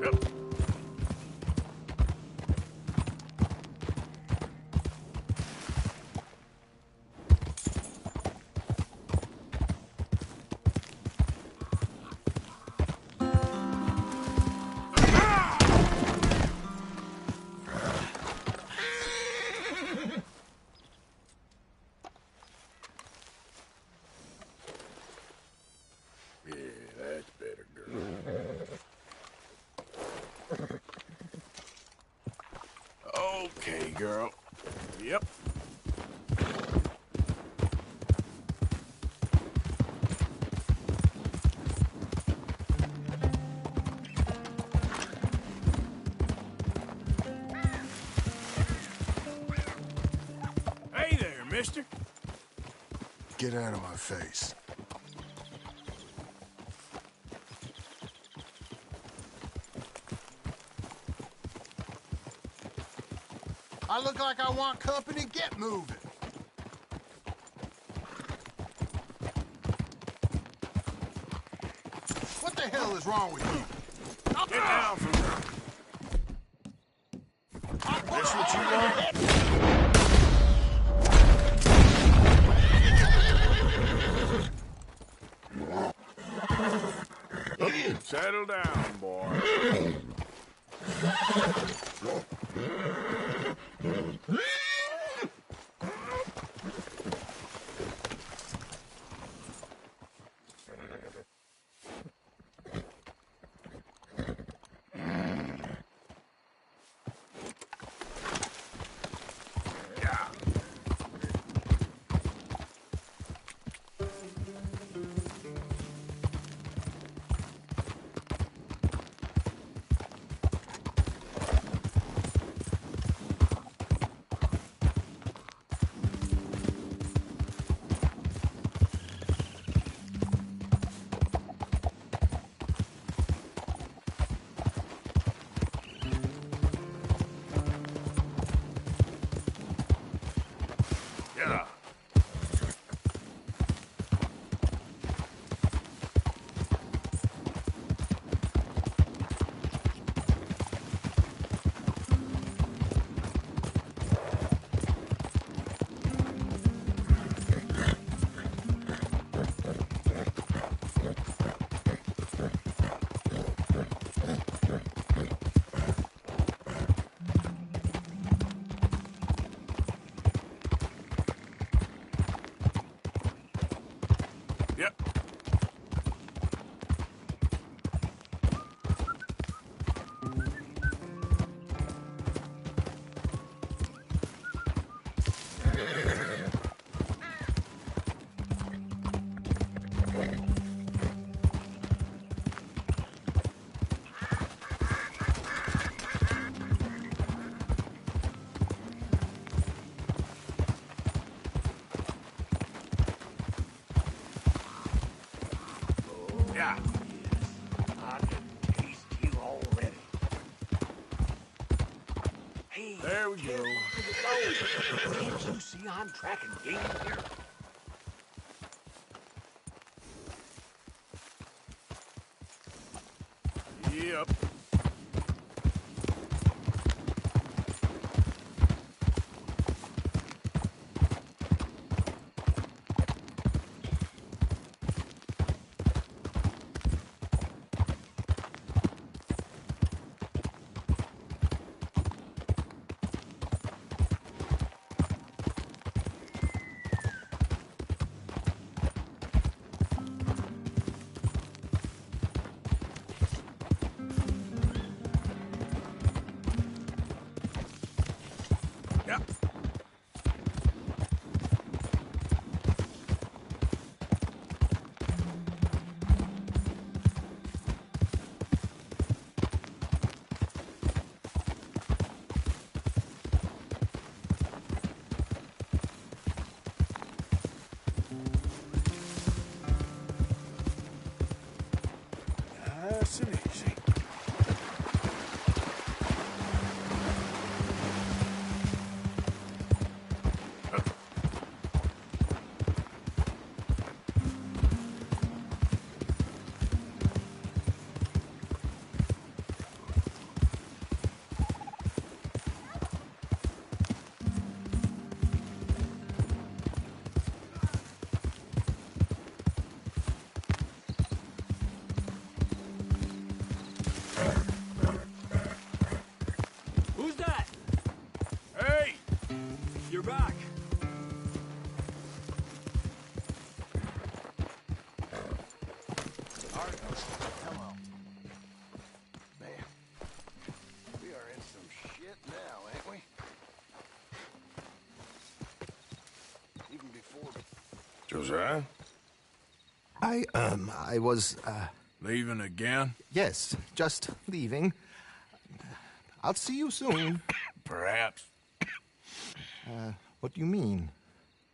Yep. Yeah, that's better, girl. Okay, girl. Yep. Hey there, mister. Get out of my face. I look like I want company? Get moving. What the hell is wrong with you? Get down from there. This what you want? Settle down, boy. Yeah. Yep. Yeah. I can taste you already. Hey, There we go. can't you see I'm tracking game here? Yep. Josiah? I was, Leaving again? yes, just leaving. I'll see you soon. Perhaps. What do you mean?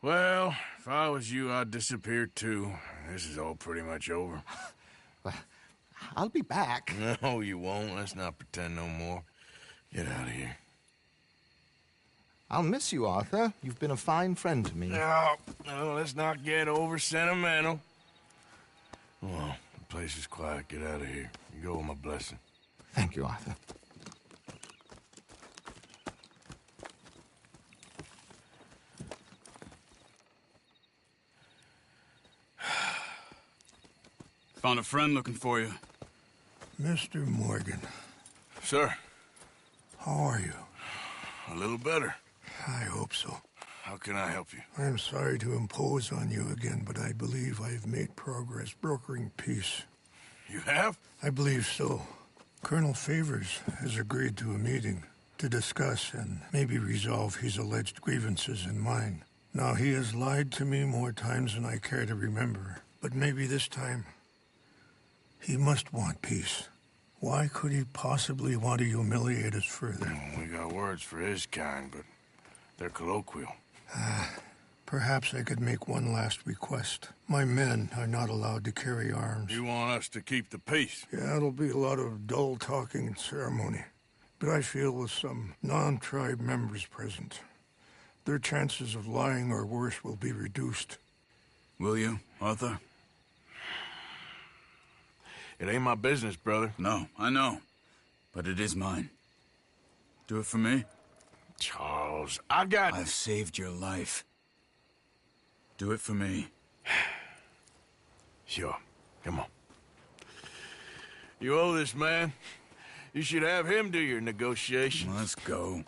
Well, if I was you, I'd disappear too. This is all pretty much over. Well, I'll be back. No, you won't. Let's not pretend no more. Get out of here. I'll miss you, Arthur. You've been a fine friend to me. No, let's not get over sentimental. Well, the place is quiet. Get out of here. You go with my blessing. Thank you, Arthur. Found a friend looking for you. Mr. Morgan, Sir, how are you? a little better. I hope so. How can I help you? I'm sorry to impose on you again, but I believe I've made progress brokering peace. You have? I believe so. Colonel Favors has agreed to a meeting to discuss and maybe resolve his alleged grievances and mine. Now, he has lied to me more times than I care to remember, but maybe this time he must want peace. Why could he possibly want to humiliate us further? We got words for his kind, but they're colloquial. Perhaps I could make one last request. My men are not allowed to carry arms. You want us to keep the peace? Yeah, it'll be a lot of dull talking and ceremony. But I feel with some non-tribe members present, their chances of lying or worse will be reduced. Will you, Arthur? It ain't my business, brother. No, I know. But it is mine. Do it for me? Charles, I've saved your life. Do it for me. Sure. Come on. You owe this man. You should have him do your negotiations. Let's go.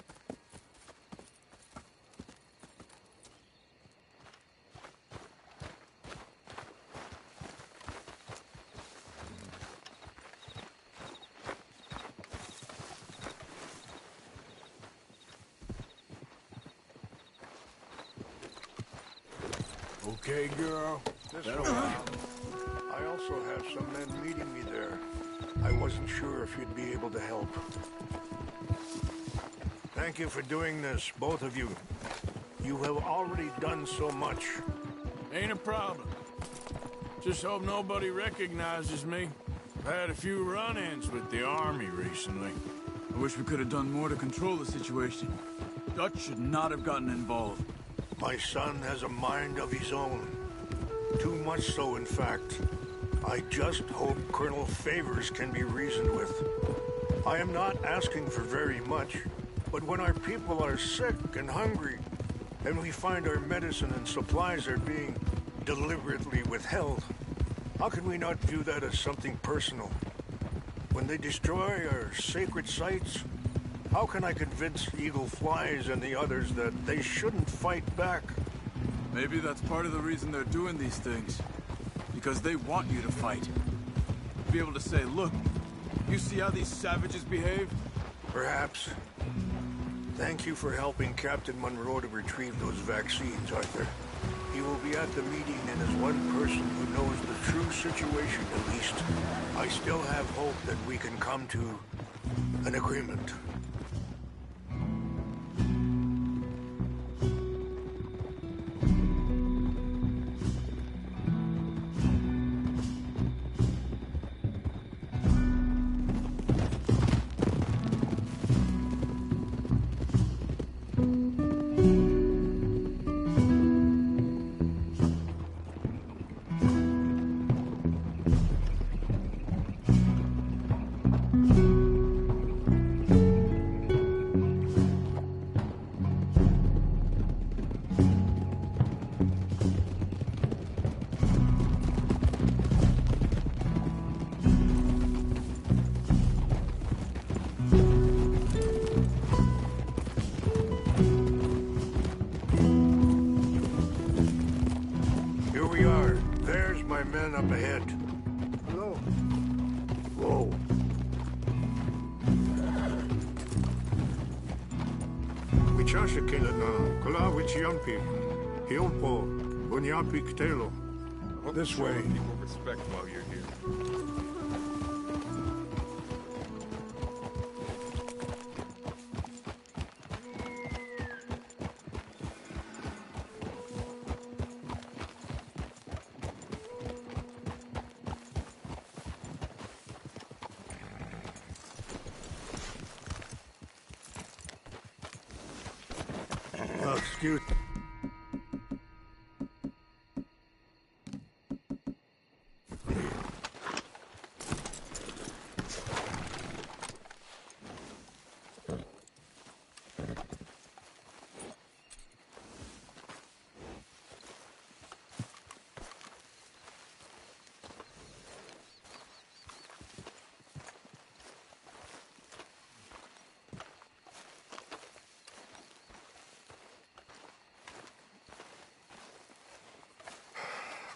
Okay, girl. I also have some men meeting me there. I wasn't sure if you'd be able to help. Thank you for doing this, both of you. You have already done so much. Ain't a problem. Just hope nobody recognizes me. I've had a few run-ins with the army recently. I wish we could have done more to control the situation. Dutch should not have gotten involved. My son has a mind of his own. Too much so, in fact. I just hope Colonel Favors can be reasoned with. I am not asking for very much, but when our people are sick and hungry, and we find our medicine and supplies are being deliberately withheld, how can we not view that as something personal? When they destroy our sacred sites, how can I convince Eagle Flies and the others that they shouldn't fight back? Maybe that's part of the reason they're doing these things. Because they want you to fight. Be able to say, look, you see how these savages behave? Perhaps. Thank you for helping Captain Monroe to retrieve those vaccines, Arthur. He will be at the meeting and is one person who knows the true situation at least. I still have hope that we can come to an agreement. Up ahead. Hello. Whoa. Wichasha kila na kula wichiampi. Hiompo This way. People respect while you're here. Excuse.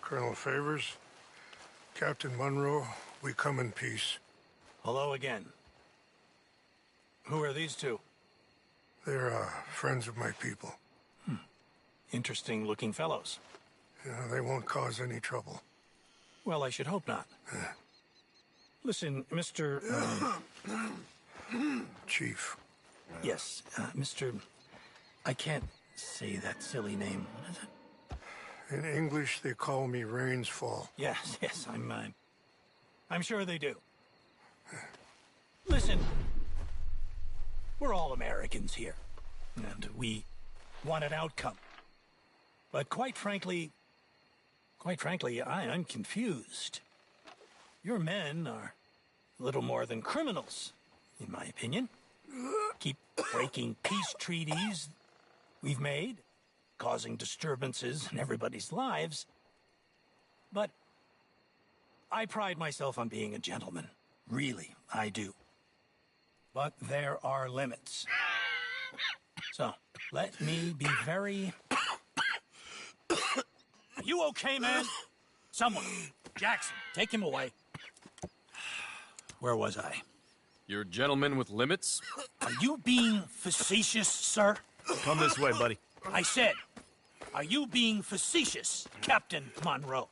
Colonel Favors, Captain Monroe, we come in peace. Hello again. Who are these two? They're friends of my people. Interesting looking fellows. Yeah, they won't cause any trouble. Well, I should hope not. Listen, Mr. Chief. Yes, Mr. I can't say that silly name. What is it? In English, they call me Rains Fall. Yes, I'm sure they do. Listen, we're all Americans here, and we want an outcome. But quite frankly, I'm confused. Your men are little more than criminals, in my opinion. Keep breaking peace treaties we've made, causing disturbances in everybody's lives. But I pride myself on being a gentleman. Really, I do. But there are limits. So, let me be very... Are you okay, man? Someone. Jackson, take him away. Where was I? You're a gentleman with limits? Are you being facetious, sir? Come this way, buddy. I said, are you being facetious, Captain Monroe?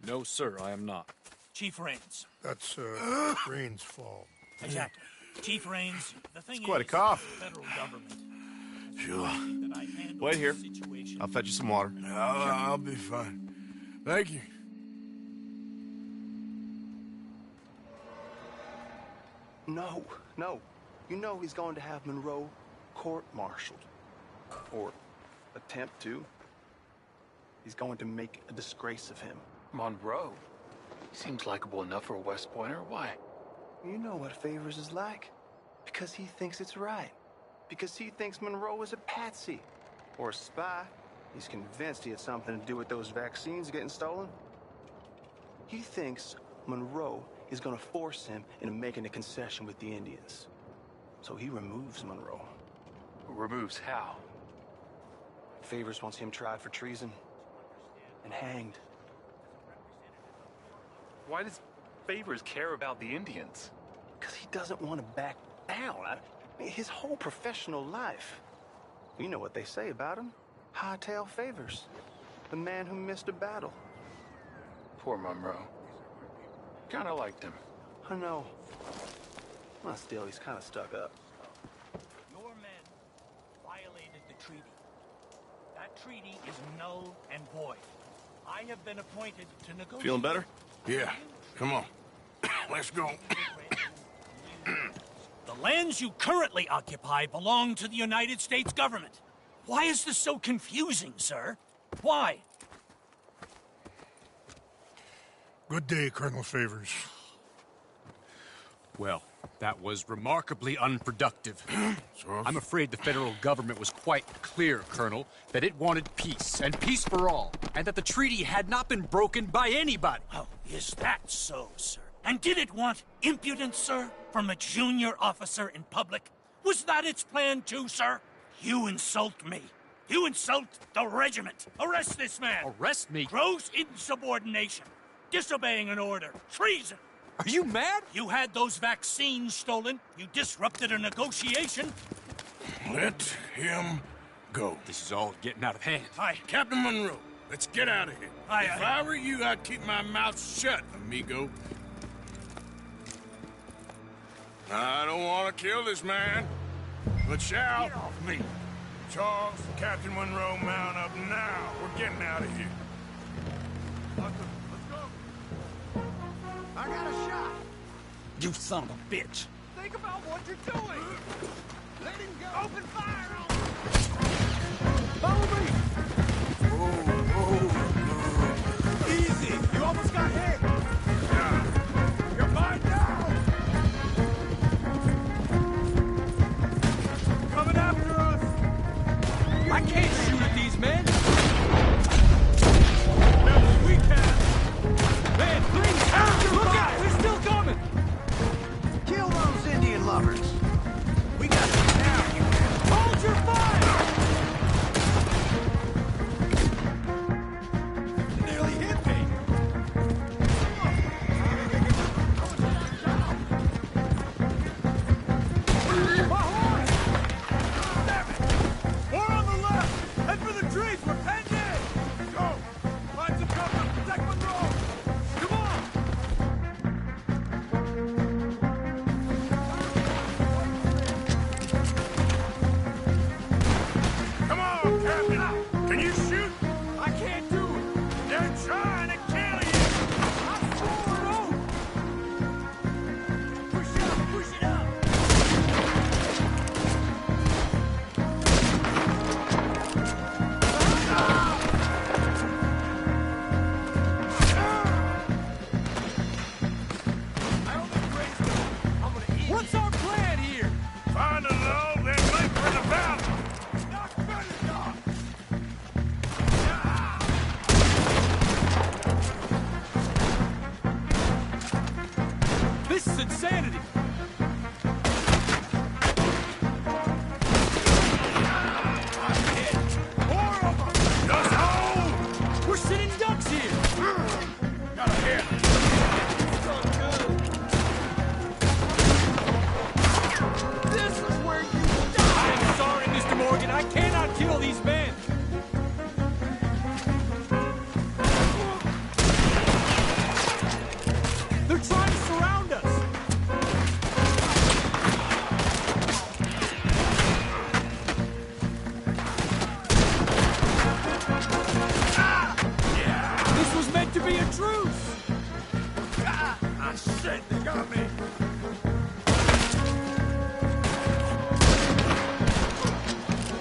No, sir, I am not. Chief Rains. That's, Rains Fall. Exactly. Chief Rains, the thing It's quite a is, cough. the federal government. Sure. That I handle Wait here. the situation. I'll fetch you some water. I'll be fine. Thank you. No. You know he's going to have Monroe court-martialed. Or attempt to. He's going to make a disgrace of him. Monroe? He seems likable enough for a West Pointer. Why? You know what Favors is like. Because he thinks it's right. Because he thinks Monroe is a patsy. Or a spy. He's convinced he had something to do with those vaccines getting stolen. He thinks Monroe is going to force him into making a concession with the Indians. So he removes Monroe. Removes how? Favors wants him tried for treason. And hanged. Why does Favors care about the Indians? Because he doesn't want to back down. His whole professional life. You know what they say about him. Hightail Favors. The man who missed a battle. Poor Monroe. Kinda liked him. I know. Well, still, he's kind of stuck up. Your men violated the treaty. That treaty is null and void. I have been appointed to negotiate. Feeling better? Yeah, come on. Let's go. The lands you currently occupy belong to the United States government. Why is this so confusing, sir? Why? Good day, Colonel Favors. Well, that was remarkably unproductive. I'm afraid the federal government was quite clear, Colonel, that it wanted peace, and peace for all, and that the treaty had not been broken by anybody. Oh, is that so, sir? And did it want impudence, sir, from a junior officer in public? Was that its plan too, sir? You insult me. You insult the regiment. Arrest this man. Arrest me? Gross insubordination. Disobeying an order. Treason. Are you mad? You had those vaccines stolen. You disrupted a negotiation. Let him go. This is all getting out of hand. Hi. Captain Monroe, Let's get out of here. If I were you, I'd keep my mouth shut, amigo. I don't want to kill this man, but shall. Get off me! Charles, Captain Monroe, mount up now. We're getting out of here. Let's go. I got a shot. You son of a bitch! Think about what you're doing. Let him go. Open fire on him. Follow me! Easy! You almost got hit! You're mine now! Coming after us! I can't shoot at these men! No, we can! Man, please! Look out! They're still coming! Kill those Indian lovers. We got to get down here. Hold your fire! Nearly hit me! My horse! Damn it! More on the left! Head for the trees! We're penned in! Go! Find some cover! Protect Monroe! Come on! Come on, Captain! Can you shoot? I can't do it! They're trying to kill you! I'm forward over! Push it up! Push it up! I don't think Gray's going. I'm gonna eat. What's our plan here? Find a low, then make for the valley! Knock better, dog! This is insanity! More of them! Just hold! We're sitting ducks here! Got a hit! This is where you die! I'm sorry, Mr. Morgan. I cannot kill these men! They're trying to surround us! This was meant to be a truce! Ah, shit! They got me!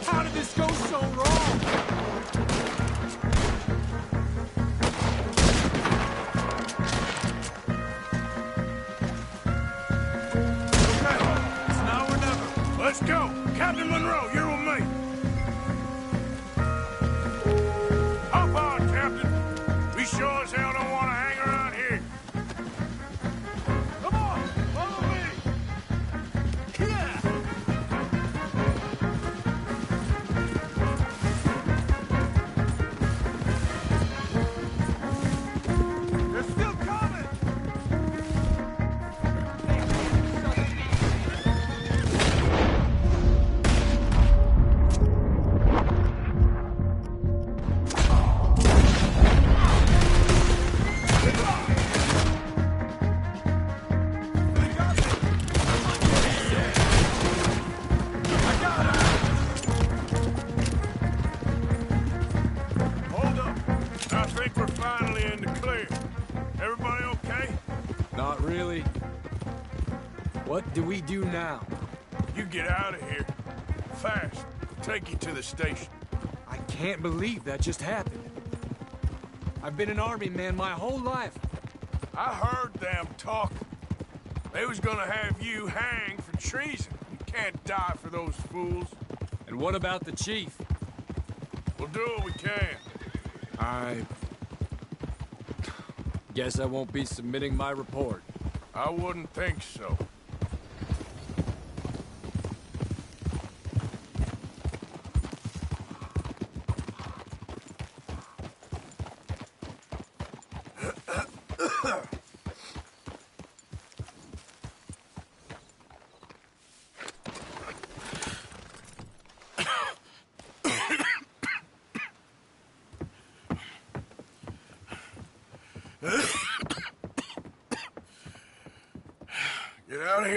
How did this go so wrong? Okay, it's now or never. Let's go! Captain Monroe, you're with me! Hop on, Captain! We sure as hell don't want to hang around here. Come on! Follow me! Yeah! They're still coming! Hold up. I think we're finally in the clear. Everybody okay? Not really. What do we do now? You get out of here. Fast. Take you to the station. I can't believe that just happened. I've been an army man my whole life. I heard them talking. They was gonna have you hanged for treason. You can't die for those fools. And what about the chief? We'll do what we can. I guess I won't be submitting my report. I wouldn't think so.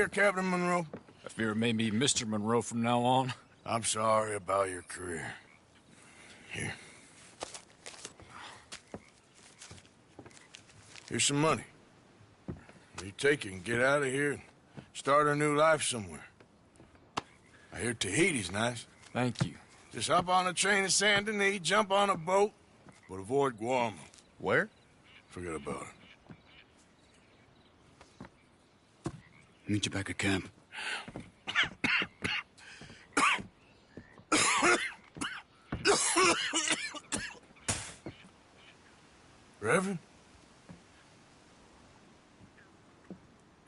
hear, Captain Monroe? I fear it may be Mr. Monroe from now on. I'm sorry about your career. Here. Here's some money. You take it and get out of here and start a new life somewhere. I hear Tahiti's nice. Thank you. Just hop on a train to Saint Denis, jump on a boat, but avoid Guam. Where? Forget about it. Meet you back at camp. Reverend?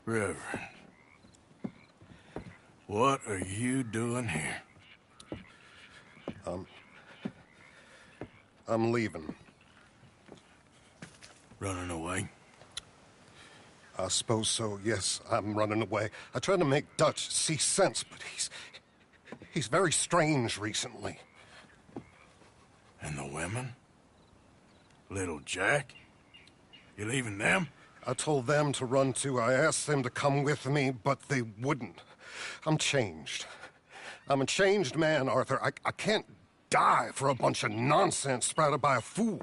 Reverend. What are you doing here? I'm leaving. Running away? I suppose so, yes. I'm running away. I tried to make Dutch see sense, but he's very strange recently. And the women? Little Jack? You leaving them? I told them to run too. I asked them to come with me, but they wouldn't. I'm changed. I'm a changed man, Arthur. I can't die for a bunch of nonsense sprouted by a fool.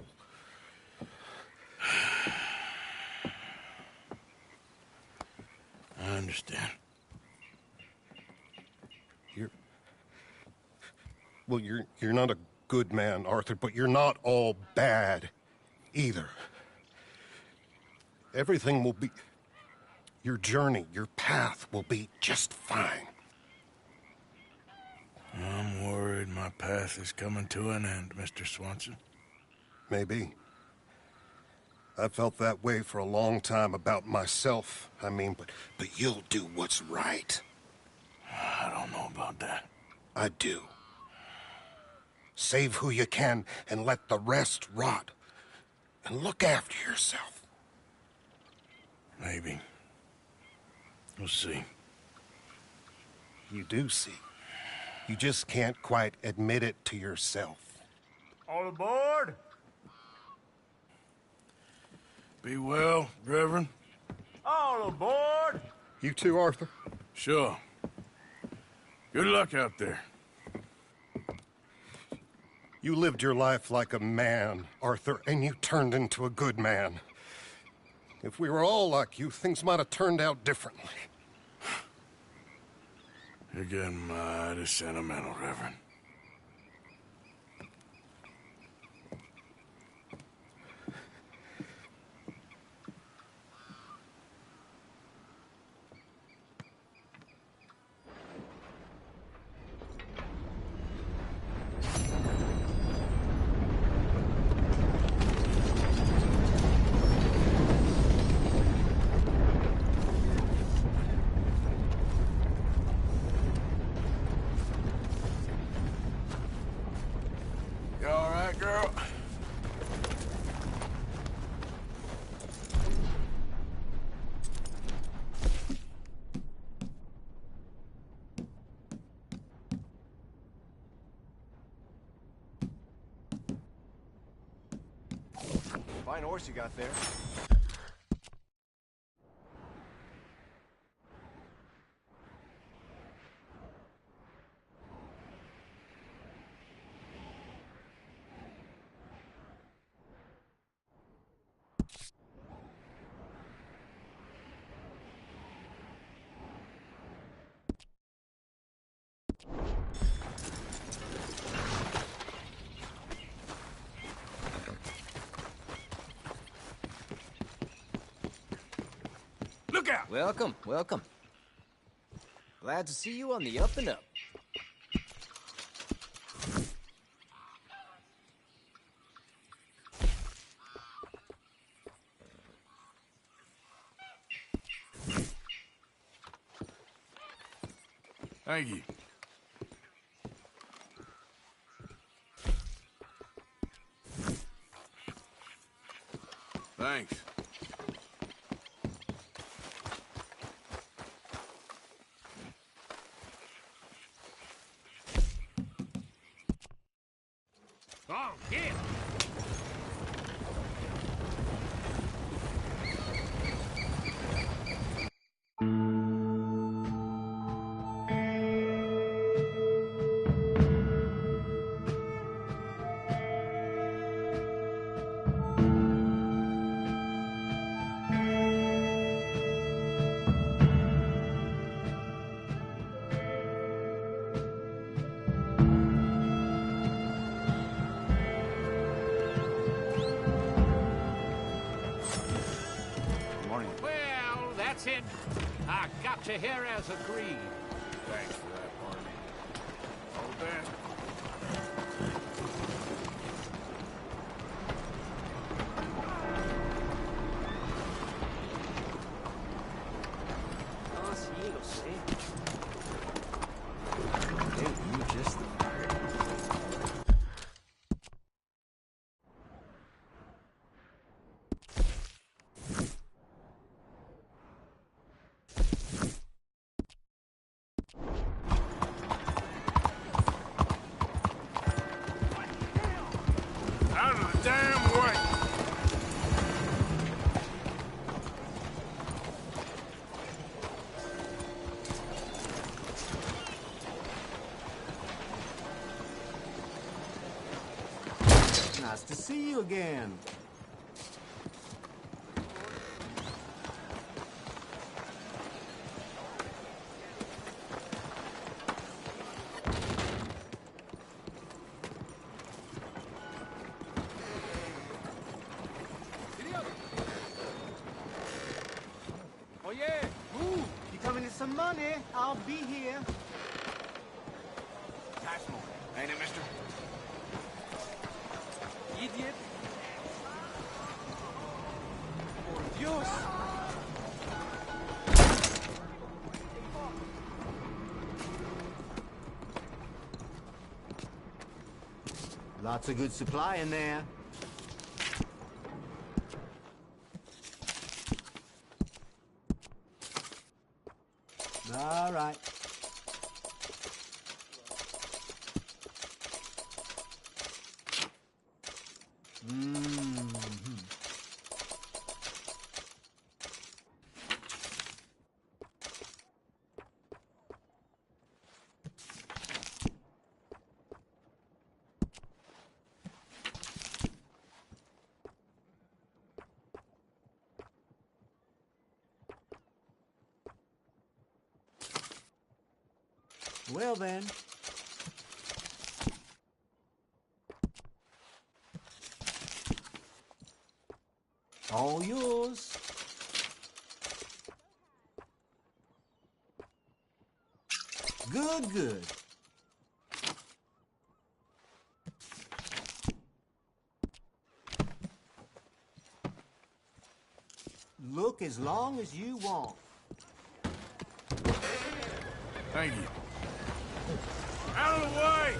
I understand. You're not a good man, Arthur, but you're not all bad either. Everything will be... Your journey, your path will be just fine. I'm worried my path is coming to an end, Mr. Swanson. Maybe. I felt that way for a long time about myself. I mean, but you'll do what's right. I don't know about that. I do. Save who you can and let the rest rot. And look after yourself. Maybe. We'll see. You do see. You just can't quite admit it to yourself. All aboard! Be well, Reverend. All aboard! You too, Arthur? Sure. Good luck out there. You lived your life like a man, Arthur, and you turned into a good man. If we were all like you, things might have turned out differently. You're getting mighty sentimental, Reverend. You all right, girl? Fine horse you got there. Look out! Welcome, welcome. Glad to see you on the up and up. Thank you. Thanks. Oh, yeah! I got you here as agreed. Thanks for that, partner. All the best. Oh, sí, lo sé. Dude, you just the bird. Out of the damn way! Nice to see you again. Oh, yeah. Ooh, you coming to some money? I'll be here. Nice one, ain't it, mister? Idiot. Por Dios. Lots of good supply in there. All right. Well then. All yours. Good, good. Look as long as you want. Thank you. Out of the way!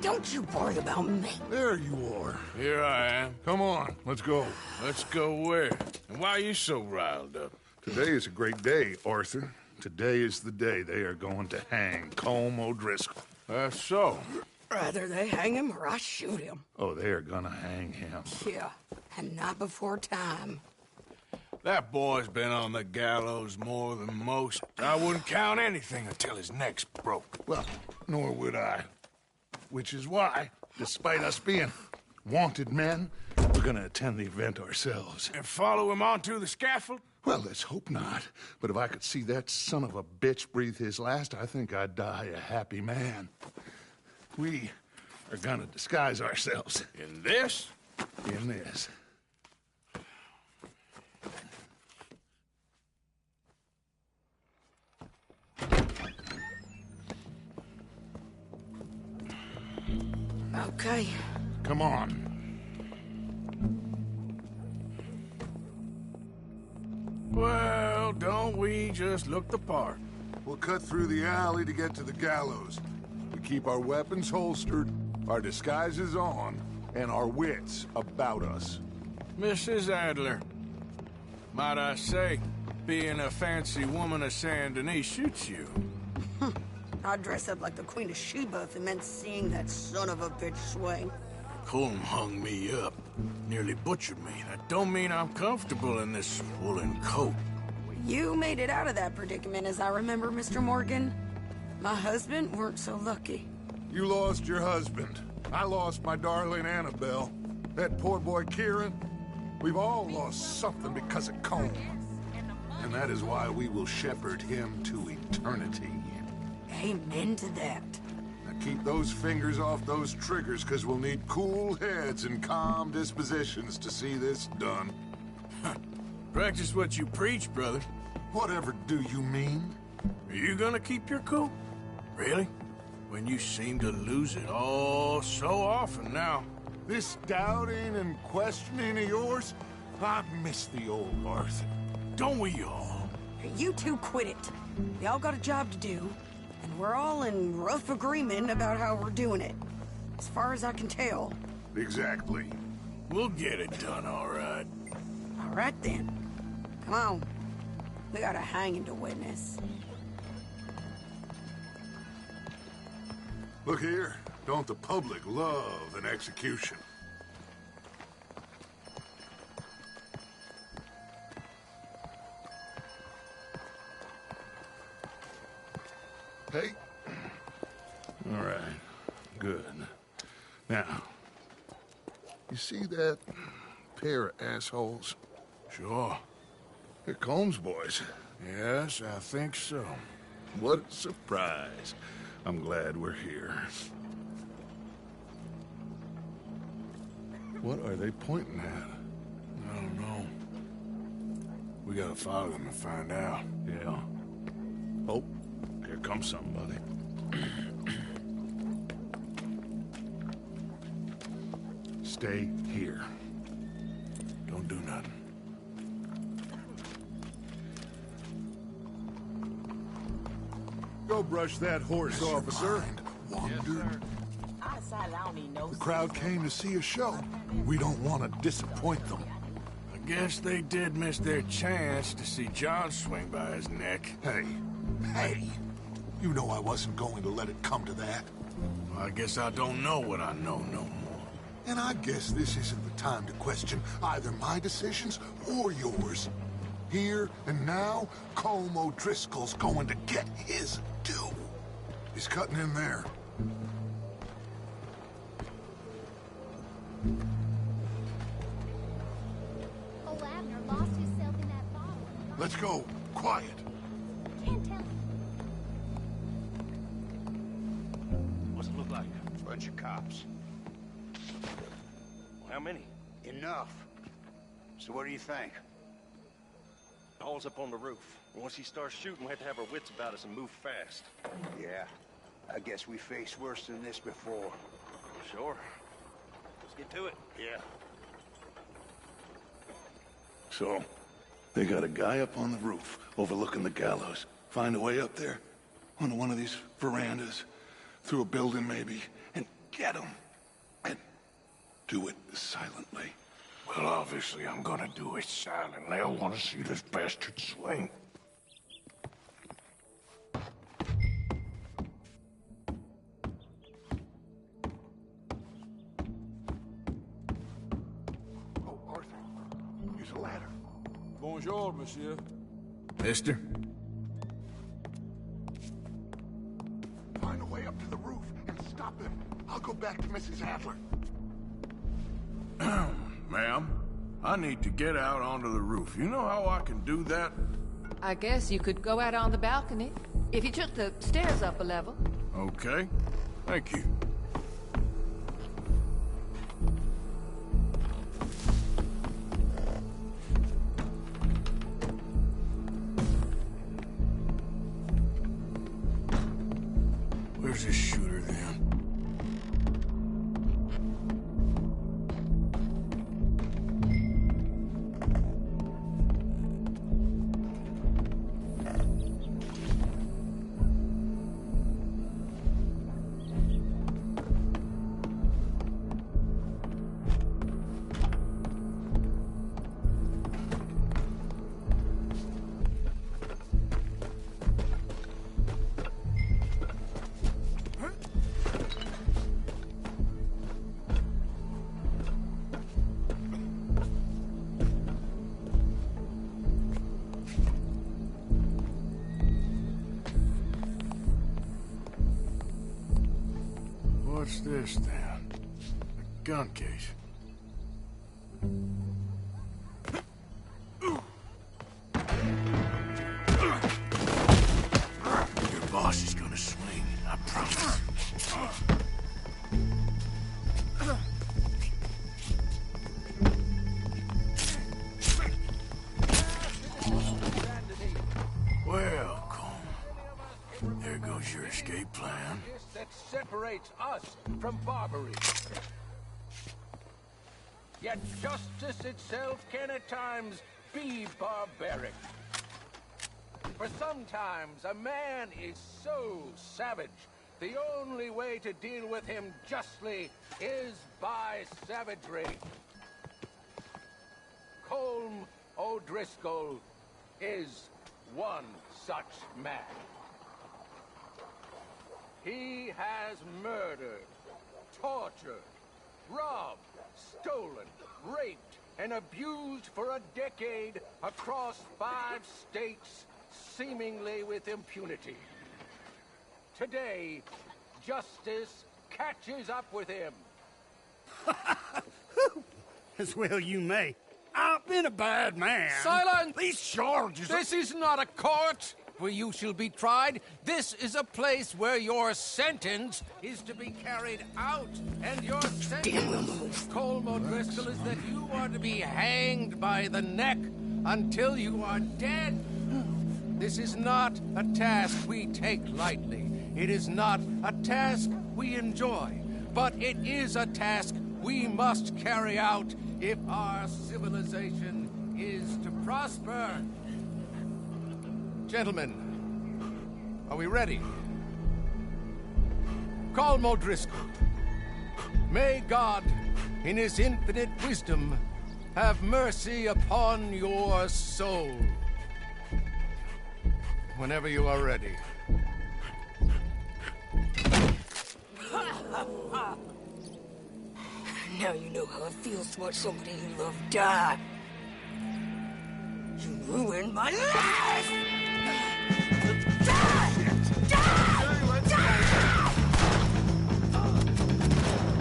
Don't you worry about me. There you are. Here I am. Come on, let's go. Let's go where? And why are you so riled up? Today is a great day, Arthur. Today is the day they are going to hang Colm O'Driscoll. That's so. Rather they hang him or I shoot him. Oh, they are gonna hang him. Yeah, and not before time. That boy's been on the gallows more than most. I wouldn't count anything until his neck's broke. Well, nor would I. Which is why, despite us being wanted men, we're gonna attend the event ourselves. And follow him onto the scaffold? Well, let's hope not. But if I could see that son of a bitch breathe his last, I think I'd die a happy man. We are gonna disguise ourselves. In this? In this. Okay. Come on. Well, don't we just look the part? We'll cut through the alley to get to the gallows. We keep our weapons holstered, our disguises on, and our wits about us. Mrs. Adler, might I say, being a fancy woman of Saint Denis shoots you. I'd dress up like the Queen of Sheba if it meant seeing that son of a bitch swing. Colm hung me up, nearly butchered me. That don't mean I'm comfortable in this woolen coat. You made it out of that predicament, as I remember, Mr. Morgan. My husband weren't so lucky. You lost your husband. I lost my darling Annabelle. That poor boy Kieran. We've all lost something because of Colm. And that is why we will shepherd him to eternity. Amen to that. Now keep those fingers off those triggers, because we'll need cool heads and calm dispositions to see this done. Practice what you preach, brother. Whatever do you mean? Are you gonna keep your cool? Really? When you seem to lose it all so often now. This doubting and questioning of yours, I miss the old Arthur. Don't we all? You two quit it. Y'all got a job to do, and we're all in rough agreement about how we're doing it. As far as I can tell. Exactly. We'll get it done, all right. All right, then. Come on. We got a hanging to witness. Look here. Don't the public love an execution? Hey. All right. Good. Now, you see that pair of assholes? Sure. They're Combs boys. Yes, I think so. What a surprise. I'm glad we're here. What are they pointing at? I don't know. We gotta follow them and find out. Yeah. Oh, here comes somebody. Stay here. Don't do nothing. Go brush that horse, officer. Wander. I decided I don't need no. The crowd came to see a show. We don't want to disappoint them. I guess they did miss their chance to see John swing by his neck. Hey, you know I wasn't going to let it come to that. Well, I guess I don't know what I know no more. And I guess this isn't the time to question either my decisions or yours. Here and now, Colm O'Driscoll's going to get his due. He's cutting in there. Oh, Abner lost himself in that bottle. Let's go. Quiet. Can't tell. What's it look like? Bunch of cops. Well, how many? Enough. So what do you think? Paul's up on the roof. Once he starts shooting, we have to have our wits about us and move fast. Yeah. I guess we faced worse than this before. Sure. Let's get to it. Yeah. So, they got a guy up on the roof overlooking the gallows. Find a way up there, onto one of these verandas, through a building maybe, and get him. And do it silently. Well, obviously I'm gonna do it silently. I want to see this bastard swing. Oh, Arthur, here's a ladder. Bonjour, monsieur. Mister? Find a way up to the roof and stop him. I'll go back to Mrs. Adler. Ma'am, I need to get out onto the roof. You know how I can do that? I guess you could go out on the balcony, if you took the stairs up a level. Okay. Thank you. Where's this shooter then? this, then? A gun case. Your boss is gonna swing, I promise. Well, Colm, there goes your escape plan. That separates us from Barbary. Yet justice itself can at times be barbaric. For sometimes a man is so savage, the only way to deal with him justly is by savagery. Colm O'Driscoll is one such man. He has murdered, tortured, robbed, stolen, raped, and abused for a decade across 5 states, seemingly with impunity. Today, justice catches up with him. As well you may. I've been a bad man. Silence! These charges... This is not a court where you shall be tried. This is a place where your sentence is to be carried out. And your sentence, Colm O'Driscoll, is that you are to be hanged by the neck until you are dead. This is not a task we take lightly. It is not a task we enjoy. But it is a task we must carry out if our civilization is to prosper. Gentlemen, are we ready? Colm O'Driscoll, may God, in his infinite wisdom, have mercy upon your soul. Whenever you are ready. Now you know how it feels to watch somebody you love die. You ruined my life!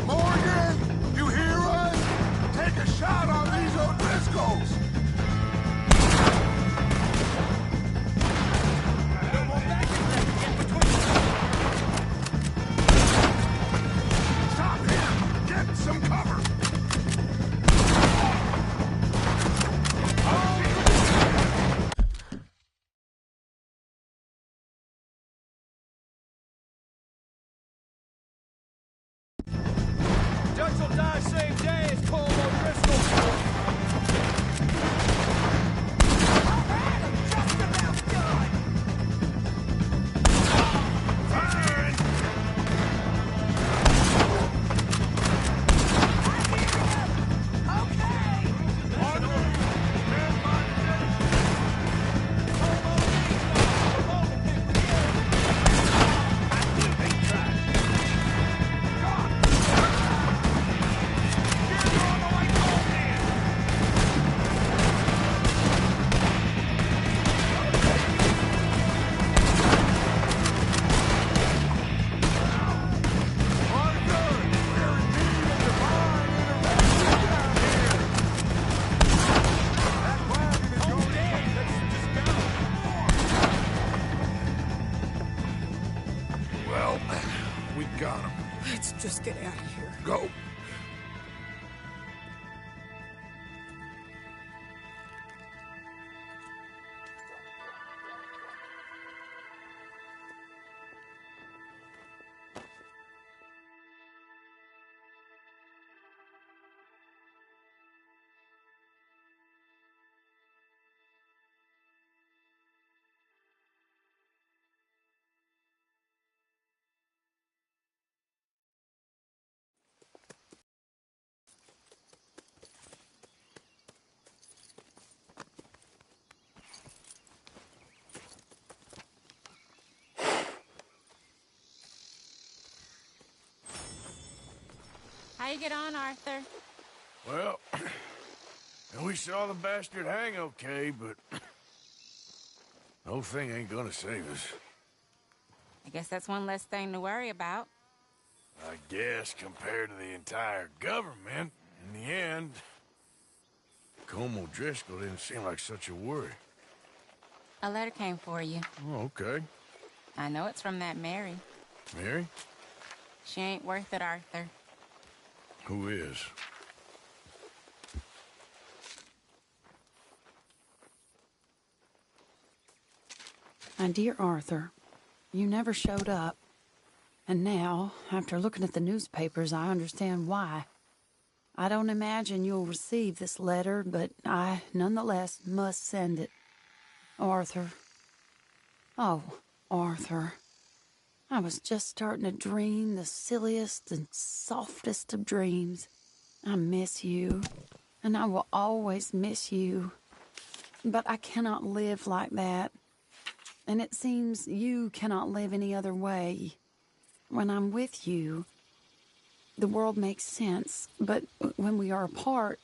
Morgan, you hear us? Take a shot on these O'Driscolls! Stop him! Get some cover! Dutch will die same day as Colm O'Driscoll. Well, we got him. Let's just get out of here. Go. How you get on, Arthur? Well, we saw the bastard hang okay, but the whole thing ain't gonna save us. I guess that's one less thing to worry about. I guess compared to the entire government, in the end, Colm O'Driscoll didn't seem like such a worry. A letter came for you. Oh, okay. I know it's from that Mary. Mary? She ain't worth it, Arthur. Who is? My dear Arthur, you never showed up. And now, after looking at the newspapers, I understand why. I don't imagine you'll receive this letter, but I, nonetheless, must send it. Arthur. Oh, Arthur. I was just starting to dream the silliest and softest of dreams. I miss you, and I will always miss you. But I cannot live like that. And it seems you cannot live any other way. When I'm with you, the world makes sense. But when we are apart,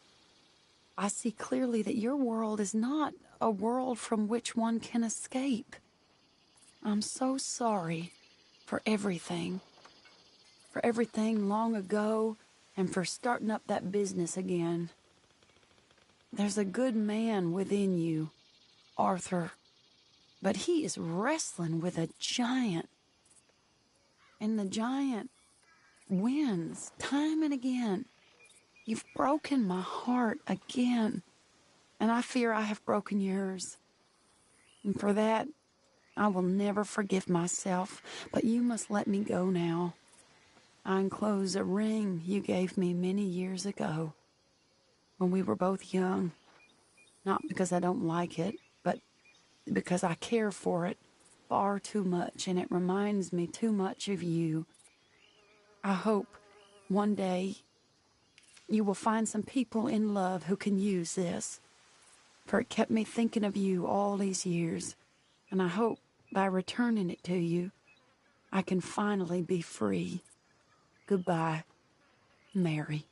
I see clearly that your world is not a world from which one can escape. I'm so sorry for everything. For everything long ago, and for starting up that business again. There's a good man within you, Arthur. But he is wrestling with a giant. And the giant wins time and again. You've broken my heart again. And I fear I have broken yours. And for that, I will never forgive myself. But you must let me go now. I enclose a ring you gave me many years ago, when we were both young. Not because I don't like it, but because I care for it far too much, and it reminds me too much of you. I hope one day you will find some people in love who can use this, for it kept me thinking of you all these years, and I hope by returning it to you, I can finally be free. Goodbye, Mary.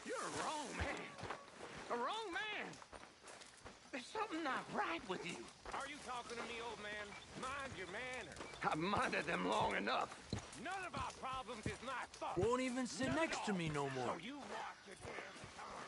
You're a wrong man. A wrong man. There's something not right with you. Are you talking to me, old man? Mind your manners. I've minded them long enough. None of our problems is my fault. Won't even sit next to me no more. So you watch your damn tongue.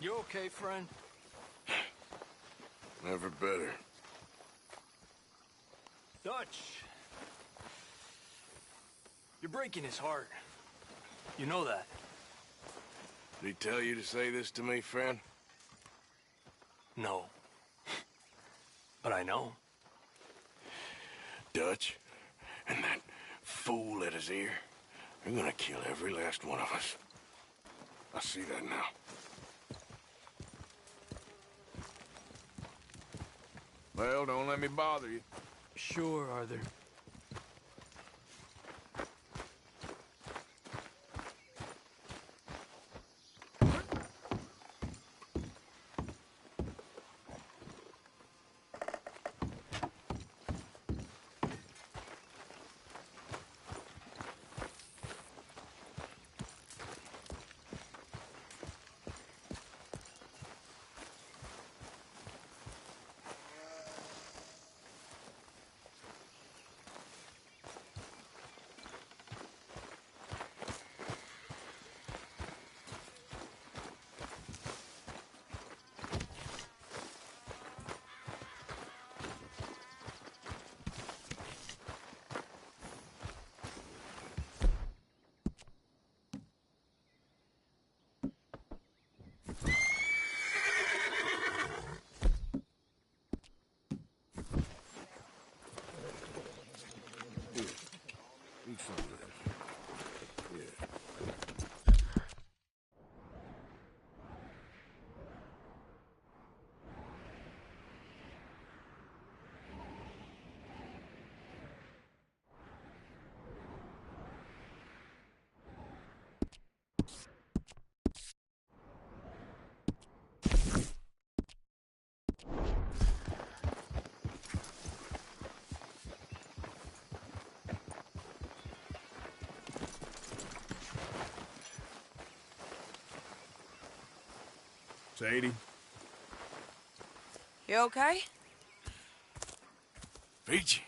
You okay, friend? Never better. Dutch. You're breaking his heart. You know that. Did he tell you to say this to me, friend? No. But I know. Dutch and that fool at his ear, they're gonna kill every last one of us. I see that now. Well, don't let me bother you. Sure, Arthur. Eat some of this. Yeah. Sadie? You okay? Peachy?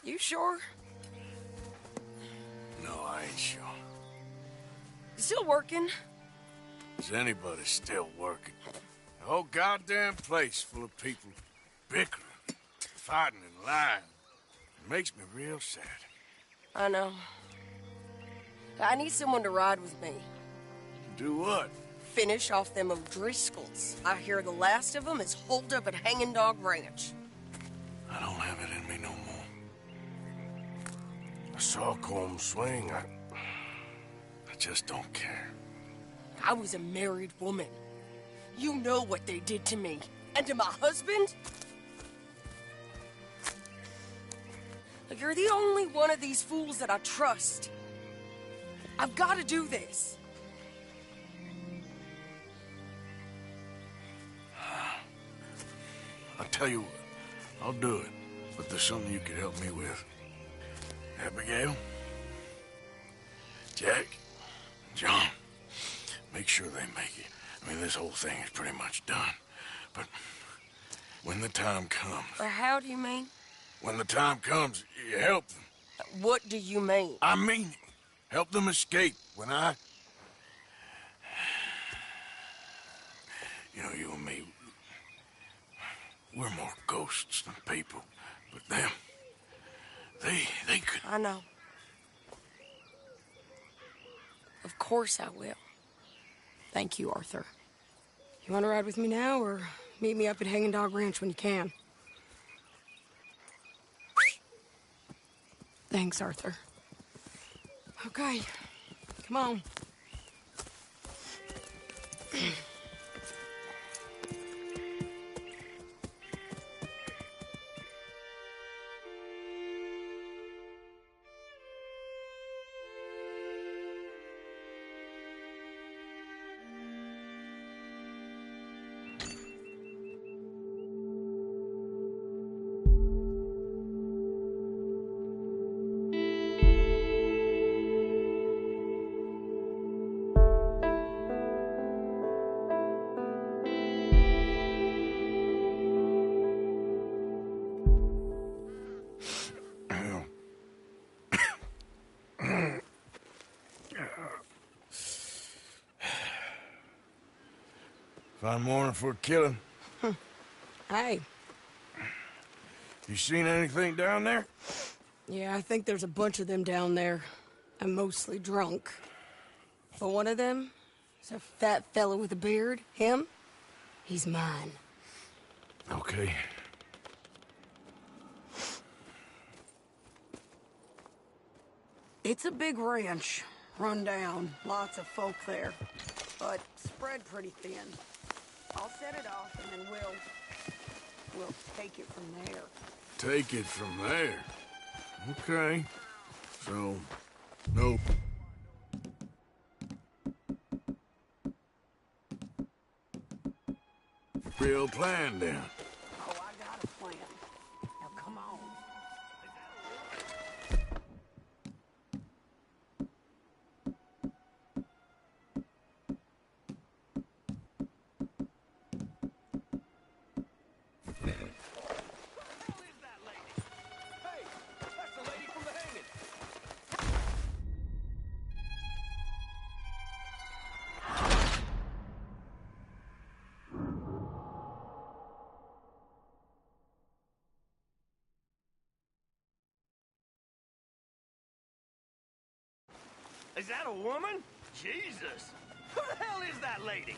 You sure? No, I ain't sure. You still working? Is anybody still working? The whole goddamn place full of people bickering, fighting and lying. It makes me real sad. I know. I need someone to ride with me. Do what? Finish off them O'Driscolls. I hear the last of them is holed up at Hanging Dog Ranch. I don't have it in me no more. I saw Colm swing. I just don't care. I was a married woman. You know what they did to me. And to my husband? You're the only one of these fools that I trust. I've got to do this. I'll tell you what, I'll do it, but there's something you could help me with. Abigail, Jack, John, make sure they make it. I mean, this whole thing is pretty much done, but when the time comes... How do you mean? When the time comes, you help them. What do you mean? I mean it. Help them escape when I... You know, you and me, we're more ghosts than people, but them, they could... I know. Of course I will. Thank you, Arthur. You want to ride with me now, or meet me up at Hanging Dog Ranch when you can? Thanks, Arthur. Okay, come on. Fine morning for a killing. Hey. You seen anything down there? Yeah, I think there's a bunch of them down there. I'm mostly drunk. But one of them is a fat fella with a beard. Him, he's mine. Okay. It's a big ranch, run down, lots of folk there, but spread pretty thin. I'll set it off and then we'll take it from there. take it from there. Okay. So, no. Real plan, then. Oh, I got a plan. Now, come on. Is that a woman? Jesus! Who the hell is that lady?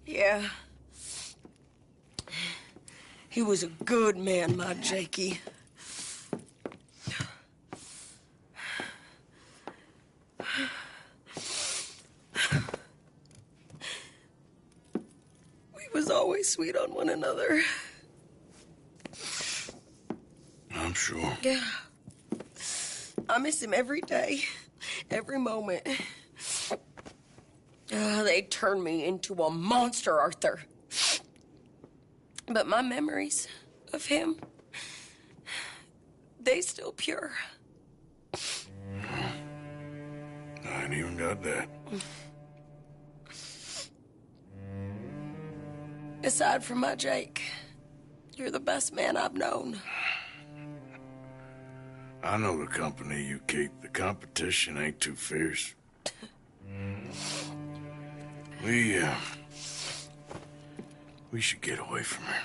Yeah. He was a good man, my Jakey. We was always sweet on one another. I'm sure. Yeah. I miss him every day, every moment. They turned me into a monster, Arthur. But my memories of him, they still pure. I ain't even got that. Aside from my Jake, you're the best man I've known. I know the company you keep. The competition ain't too fierce. We should get away from her.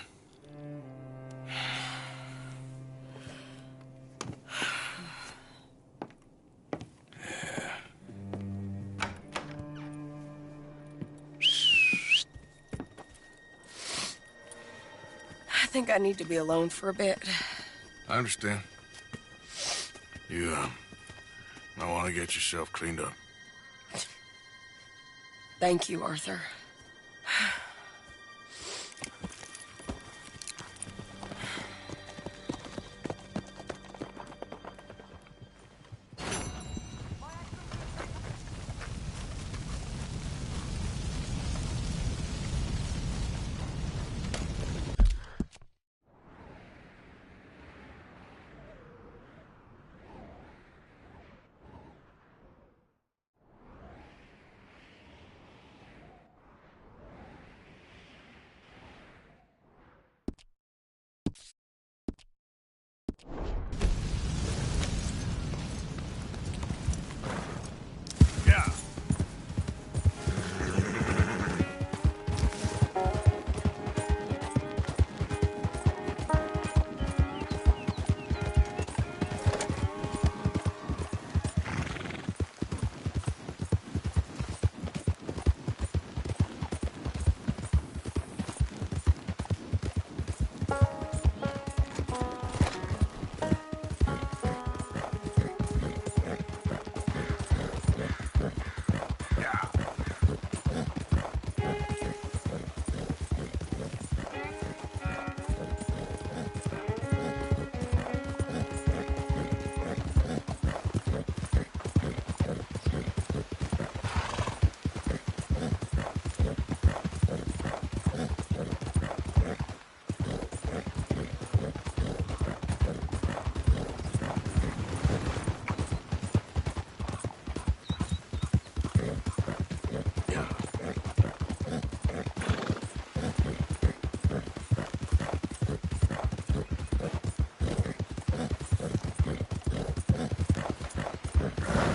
I think I need to be alone for a bit. I understand. You, might want to get yourself cleaned up. Thank you, Arthur.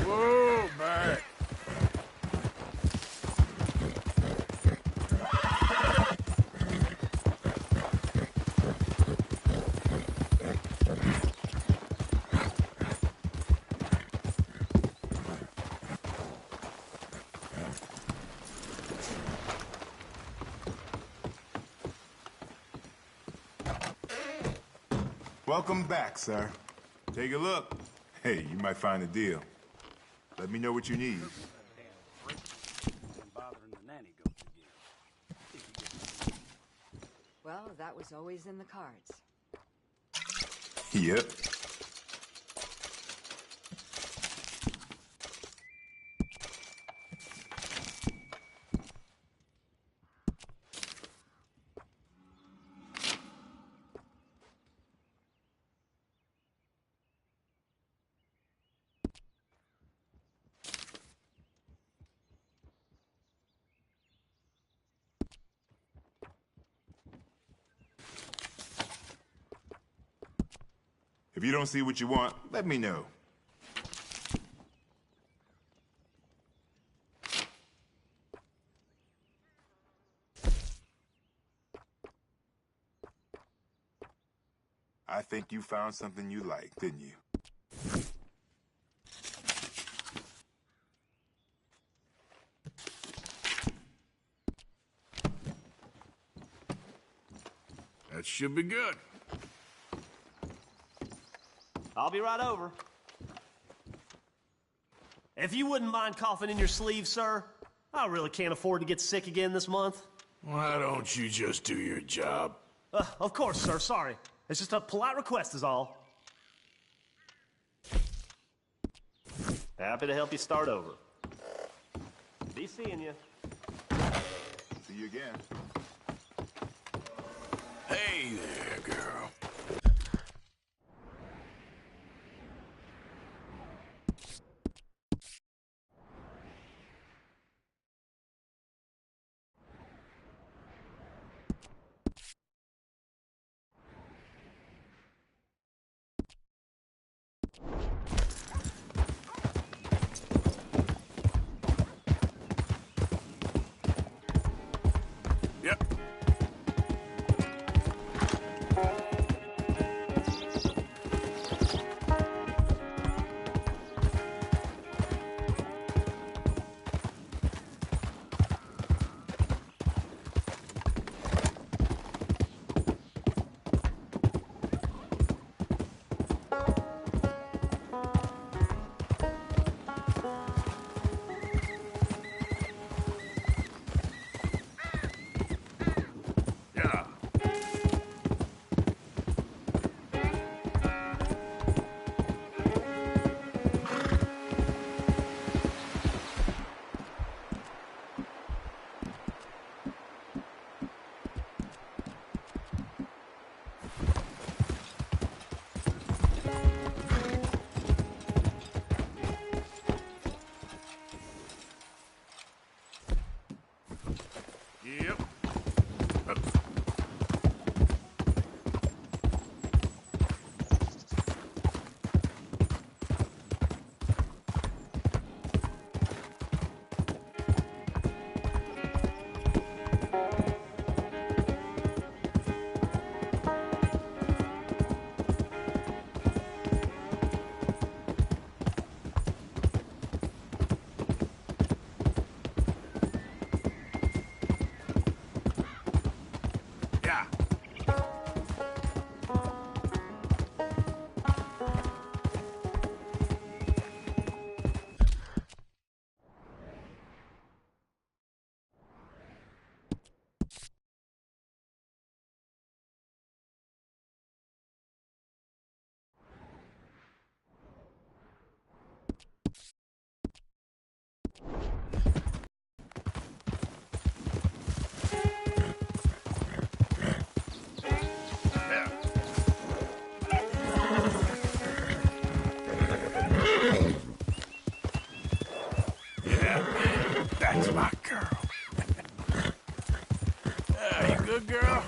Whoa, back. Welcome back, sir. Take a look. Hey, you might find a deal. Let me know what you need. Well, that was always in the cards. Yep. If you don't see what you want, let me know. I think you found something you like, didn't you? That should be good. I'll be right over. If you wouldn't mind coughing in your sleeve, sir, I really can't afford to get sick again this month. Why don't you just do your job? Of course, sir, sorry. It's just a polite request is all. Happy to help you start over. Be seeing you. See you again. Hey there, girl. Yep. Yeah. Yeah, that's my girl. You good, girl?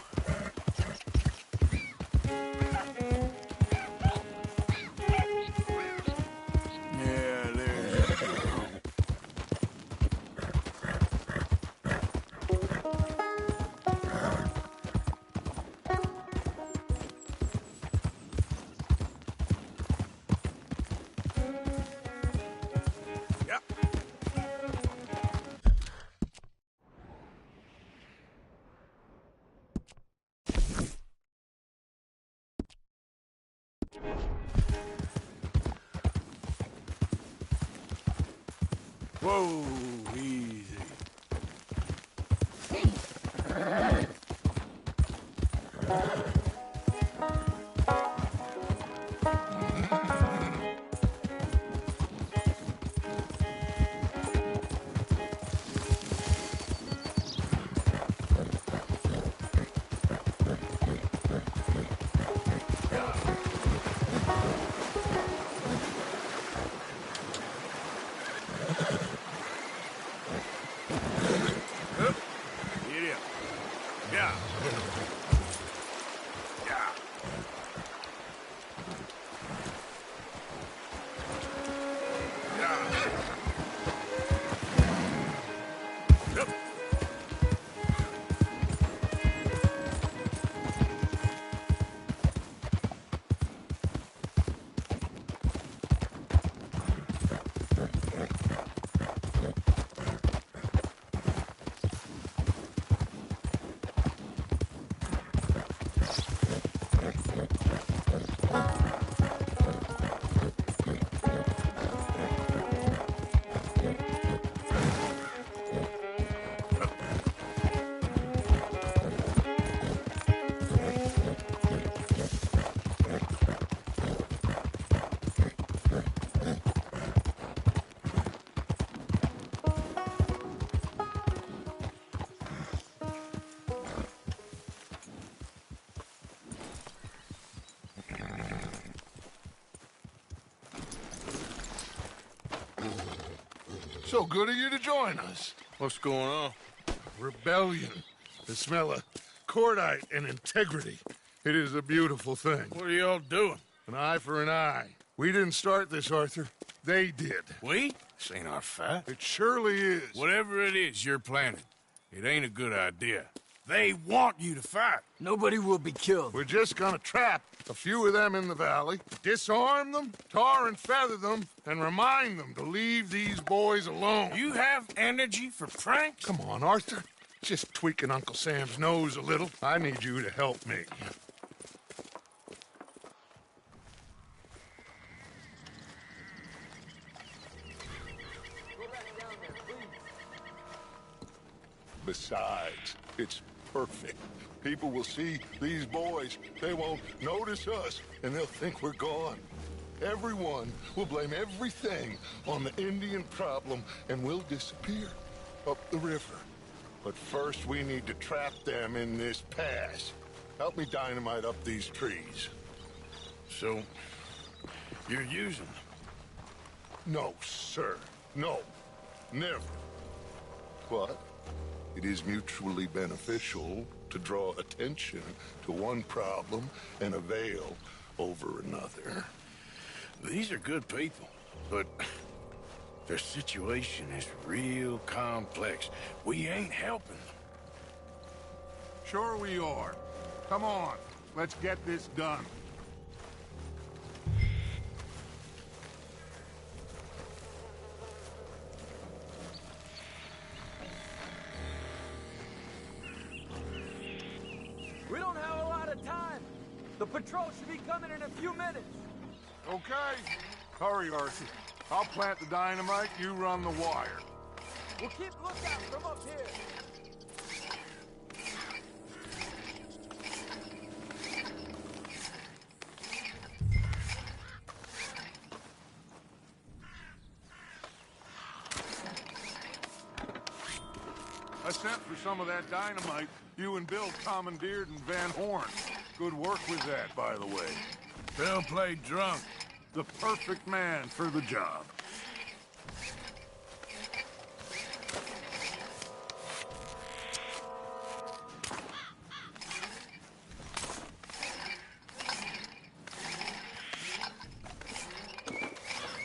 Yeah, there's your girl. Yep. Whoa, easy. Up. Get up. Yeah. Yeah. Yeah. Up. So good of you to join us. What's going on? Rebellion. The smell of cordite and integrity. It is a beautiful thing. What are y'all doing? An eye for an eye. We didn't start this, Arthur. They did. We? This ain't our fight. It surely is. Whatever it is you're planning, it ain't a good idea. They want you to fight. Nobody will be killed. We're just gonna trap a few of them in the valley, disarm them, tar and feather them, and remind them to leave these boys alone. You have energy for pranks? Come on, Arthur. Just tweaking Uncle Sam's nose a little. I need you to help me. Besides, it's perfect. People will see these boys. They won't notice us, and they'll think we're gone. Everyone will blame everything on the Indian problem, and we'll disappear up the river. But first, we need to trap them in this pass. Help me dynamite up these trees. So, you're using them? No, sir. No. Never. What? It is mutually beneficial to draw attention to one problem and avail over another. These are good people, but their situation is real complex. We ain't helping them. Sure we are. Come on, let's get this done. We don't have a lot of time. The patrol should be coming in a few minutes. Okay. Hurry, Arthur. I'll plant the dynamite, you run the wire. We'll keep lookout from up here. I sent for some of that dynamite you and Bill commandeered in Van Horn. Good work with that, by the way. Bill played drunk. The perfect man for the job.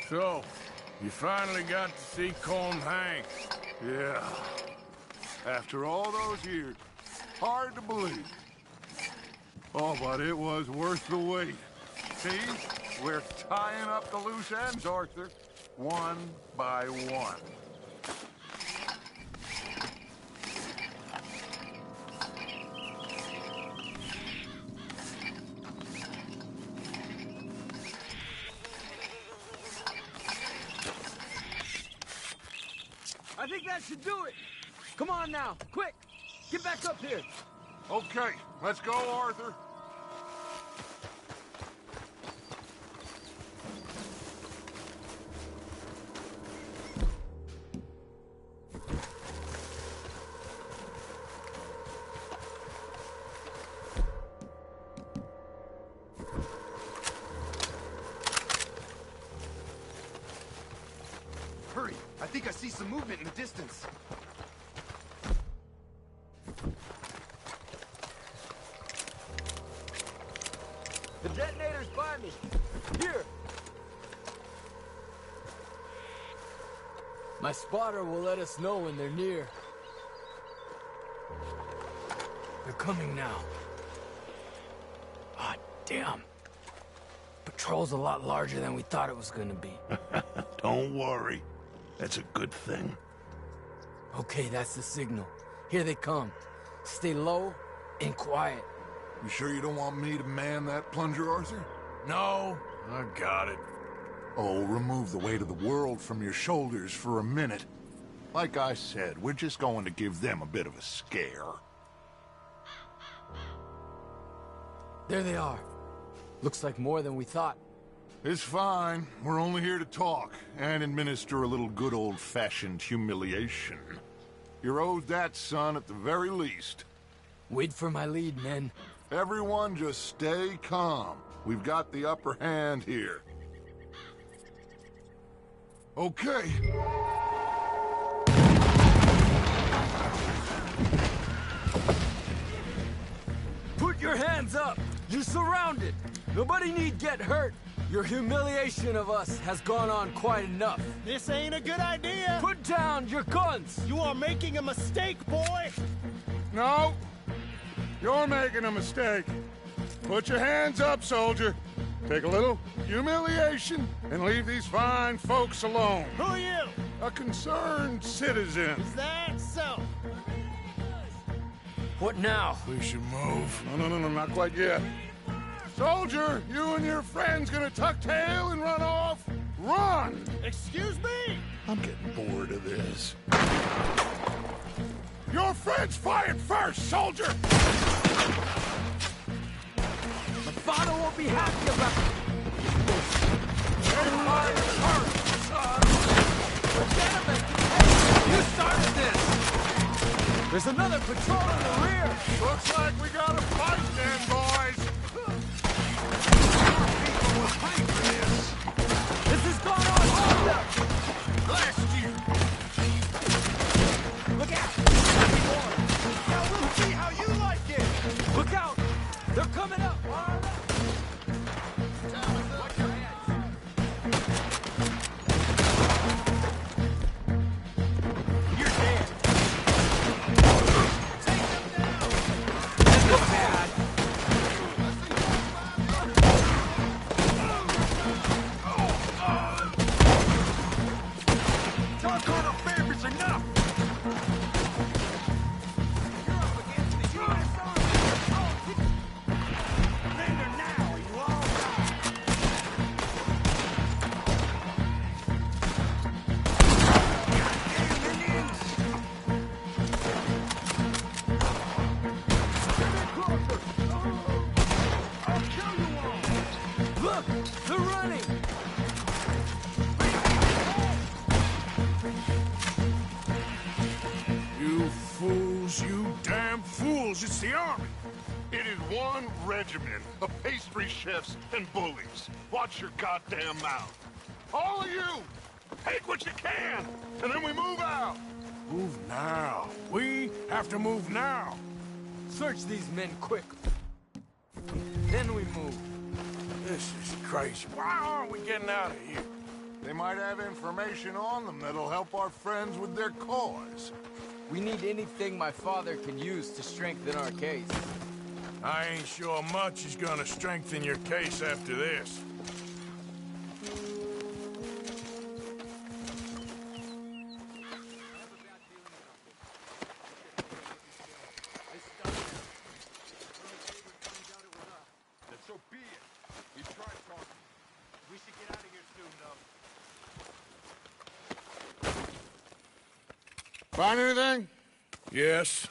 So, you finally got to see Colm Hank. Yeah. After all those years. Hard to believe. Oh, but it was worth the wait. See? We're tying up the loose ends, Arthur. One by one. I think that should do it. Come on now, quick. Get back up here. Okay, let's go, Arthur. Hurry! I think I see some movement in the distance. The detonator's by me. Here. My spotter will let us know when they're near. They're coming now. Ah, damn. Patrol's a lot larger than we thought it was gonna be. Don't worry. That's a good thing. Okay, that's the signal. Here they come. Stay low and quiet. You sure you don't want me to man that plunger, Arthur? No, I got it. Oh, remove the weight of the world from your shoulders for a minute. Like I said, we're just going to give them a bit of a scare. There they are. Looks like more than we thought. It's fine. We're only here to talk and administer a little good old-fashioned humiliation. You're owed that, son, at the very least. Wait for my lead, men. Everyone just stay calm. We've got the upper hand here. Okay. Put your hands up! You're surrounded! Nobody need get hurt! Your humiliation of us has gone on quite enough. This ain't a good idea. Put down your guns! You are making a mistake, boy! No! You're making a mistake. Put your hands up, soldier. Take a little humiliation and leave these fine folks alone. Who are you? A concerned citizen. Is that so? What now? We should move. No, not quite yet. Soldier, you and your friends gonna tuck tail and run off? Run! Excuse me? I'm getting bored of this. Your friends fired first, soldier! My father won't be happy about it. They fired first, son! Gentlemen, hey, you started this! There's another patrol in the rear! Looks like we got a fight then, boys! People will pay for this. This has gone on long enough! Blast you! Look out! fools, it's the army. It is one regiment of pastry chefs and bullies. Watch your goddamn mouth. All of you, take what you can, and then we move out. Move now. We have to move now. Search these men quick. Then we move. This is crazy. Why aren't we getting out of here? They might have information on them that'll help our friends with their cause. We need anything my father can use to strengthen our case. I ain't sure much is gonna strengthen your case after this. So be it. We tried talking. We should get out of here soon, though. Find anything? Yes.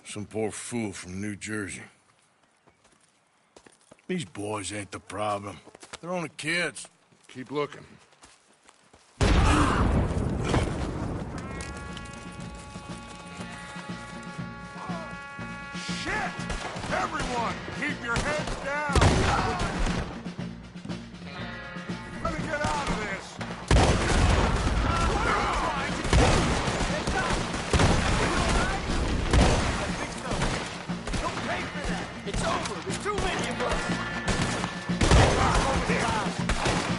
Some poor fool from New Jersey. These boys ain't the problem. They're only kids. Keep looking. Shit! Everyone, keep your heads down! Let me get out of this! Don't pay for that! It's over! There's too many of us!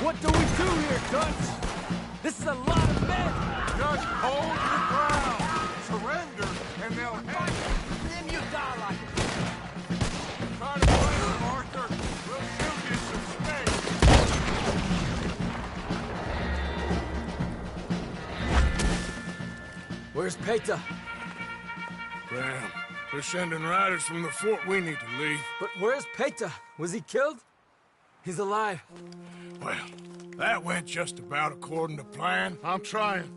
What do we do here, Dutch? This is a lot of men! Just hold your ground! Surrender, and they'll hang you! Then you die like it! Try to find them, Arthur! We'll shoot you some space! Where's Peta? Damn. They're sending riders from the fort. We need to leave. But where's Peta? Was he killed? He's alive. Well, that went just about according to plan. I'm trying.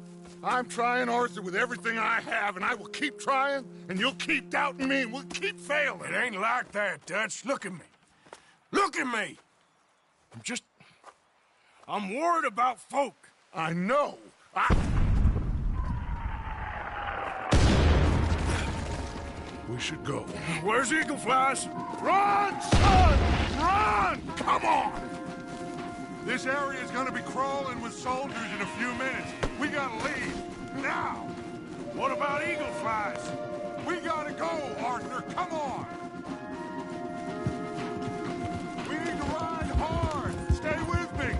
I'm trying, Arthur, with everything I have, and I will keep trying, and you'll keep doubting me, and we'll keep failing. It ain't like that, Dutch. Look at me. Look at me! I'm worried about folk. I know. We should go. Where's Eagle Flies? Run, son! Run! Come on! This area is gonna be crawling with soldiers in a few minutes. We gotta leave. Now! What about Eagle Flies? We gotta go, Arthur. Come on! We need to ride hard. Stay with me.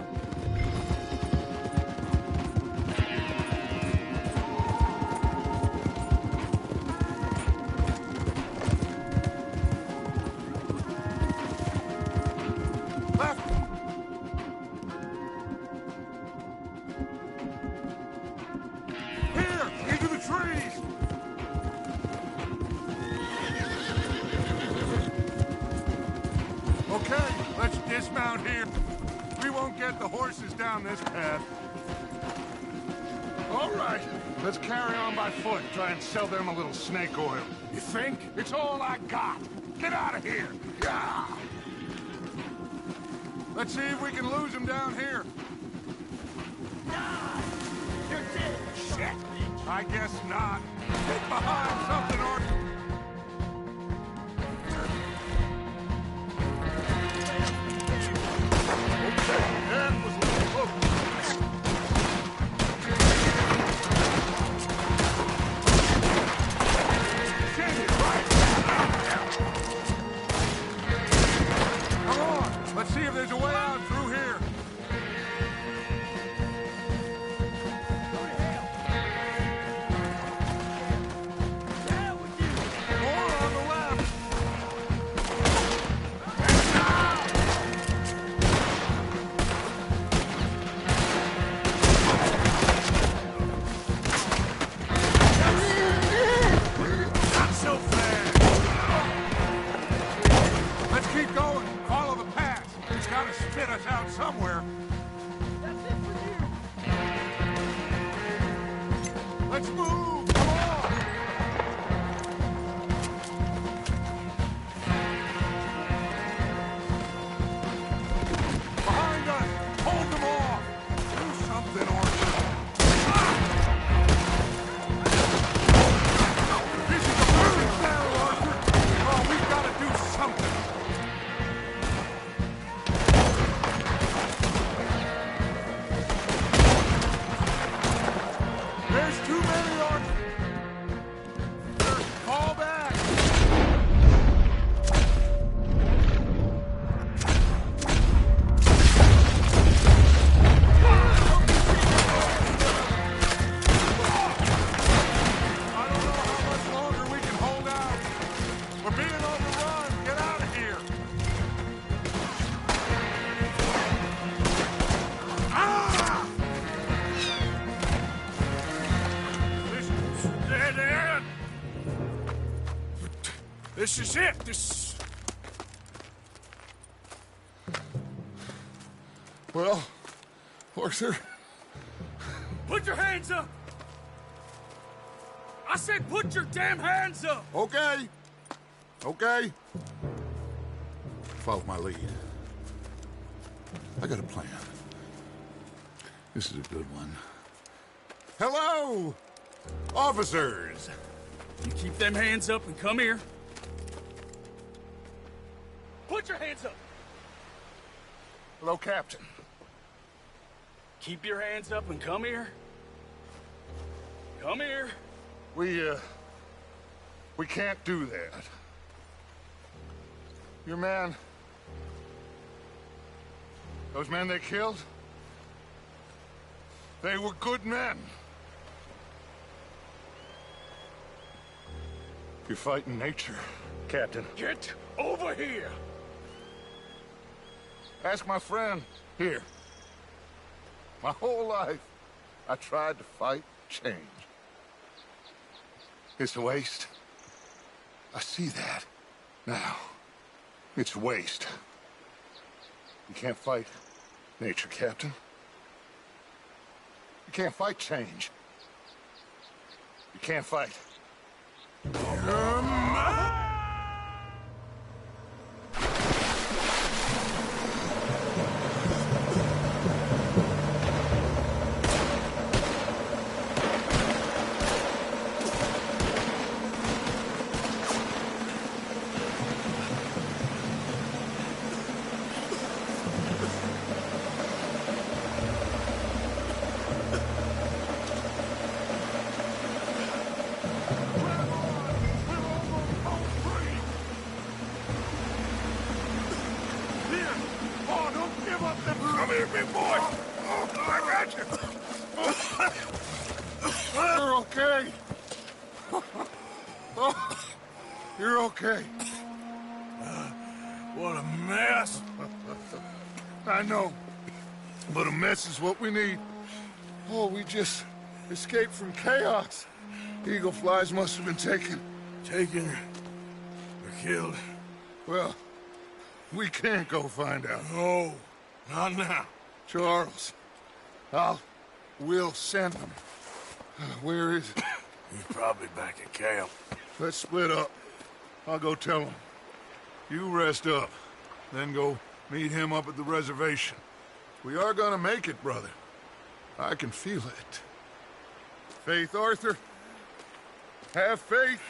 Left. Here, into the trees. Okay, let's dismount here. We won't get the horses down this path. All right, let's carry on by foot. Try and sell them a little snake oil. You think? It's all I got. Get out of here. Yeah. Let's see if we can lose them down here. You're dead! Shit. I guess not. Get behind something, Arthur. Okay, that was a little close. Get it right. Come on, let's see if there's a way out through here. More on the left. Not so fast. Let's keep going. Follow the path. It's got to spit us out somewhere. That's it for you! Let's move. Come on. Behind us. Hold them off. Do something, Arthur. This is a perfect There's too many on... Fall back! This is it. This... Well, Arthur... Put your hands up! I said put your damn hands up! Okay. Okay. Follow my lead. I got a plan. This is a good one. Hello, officers! You keep them hands up and come here. Put your hands up! Hello, Captain. Keep your hands up and come here. Come here. We can't do that. Your man... Those men they killed? They were good men. You're fighting nature, Captain. Get over here! Ask my friend here. My whole life, I tried to fight change. It's a waste. I see that now. It's waste. You can't fight nature, Captain. You can't fight change. You can't fight. Come here, big boy! I got you! You're okay. You're okay. What a mess. I know. But a mess is what we need. Oh, we just escaped from chaos. Eagle flies must have been taken. Taken or killed? Well, we can't go find out. No, not now. Charles, we'll send them. Where is it? He's probably back at camp. Let's split up. I'll go tell him. You rest up, then go meet him up at the reservation. We are gonna make it, brother. I can feel it. Faith, Arthur. Have faith.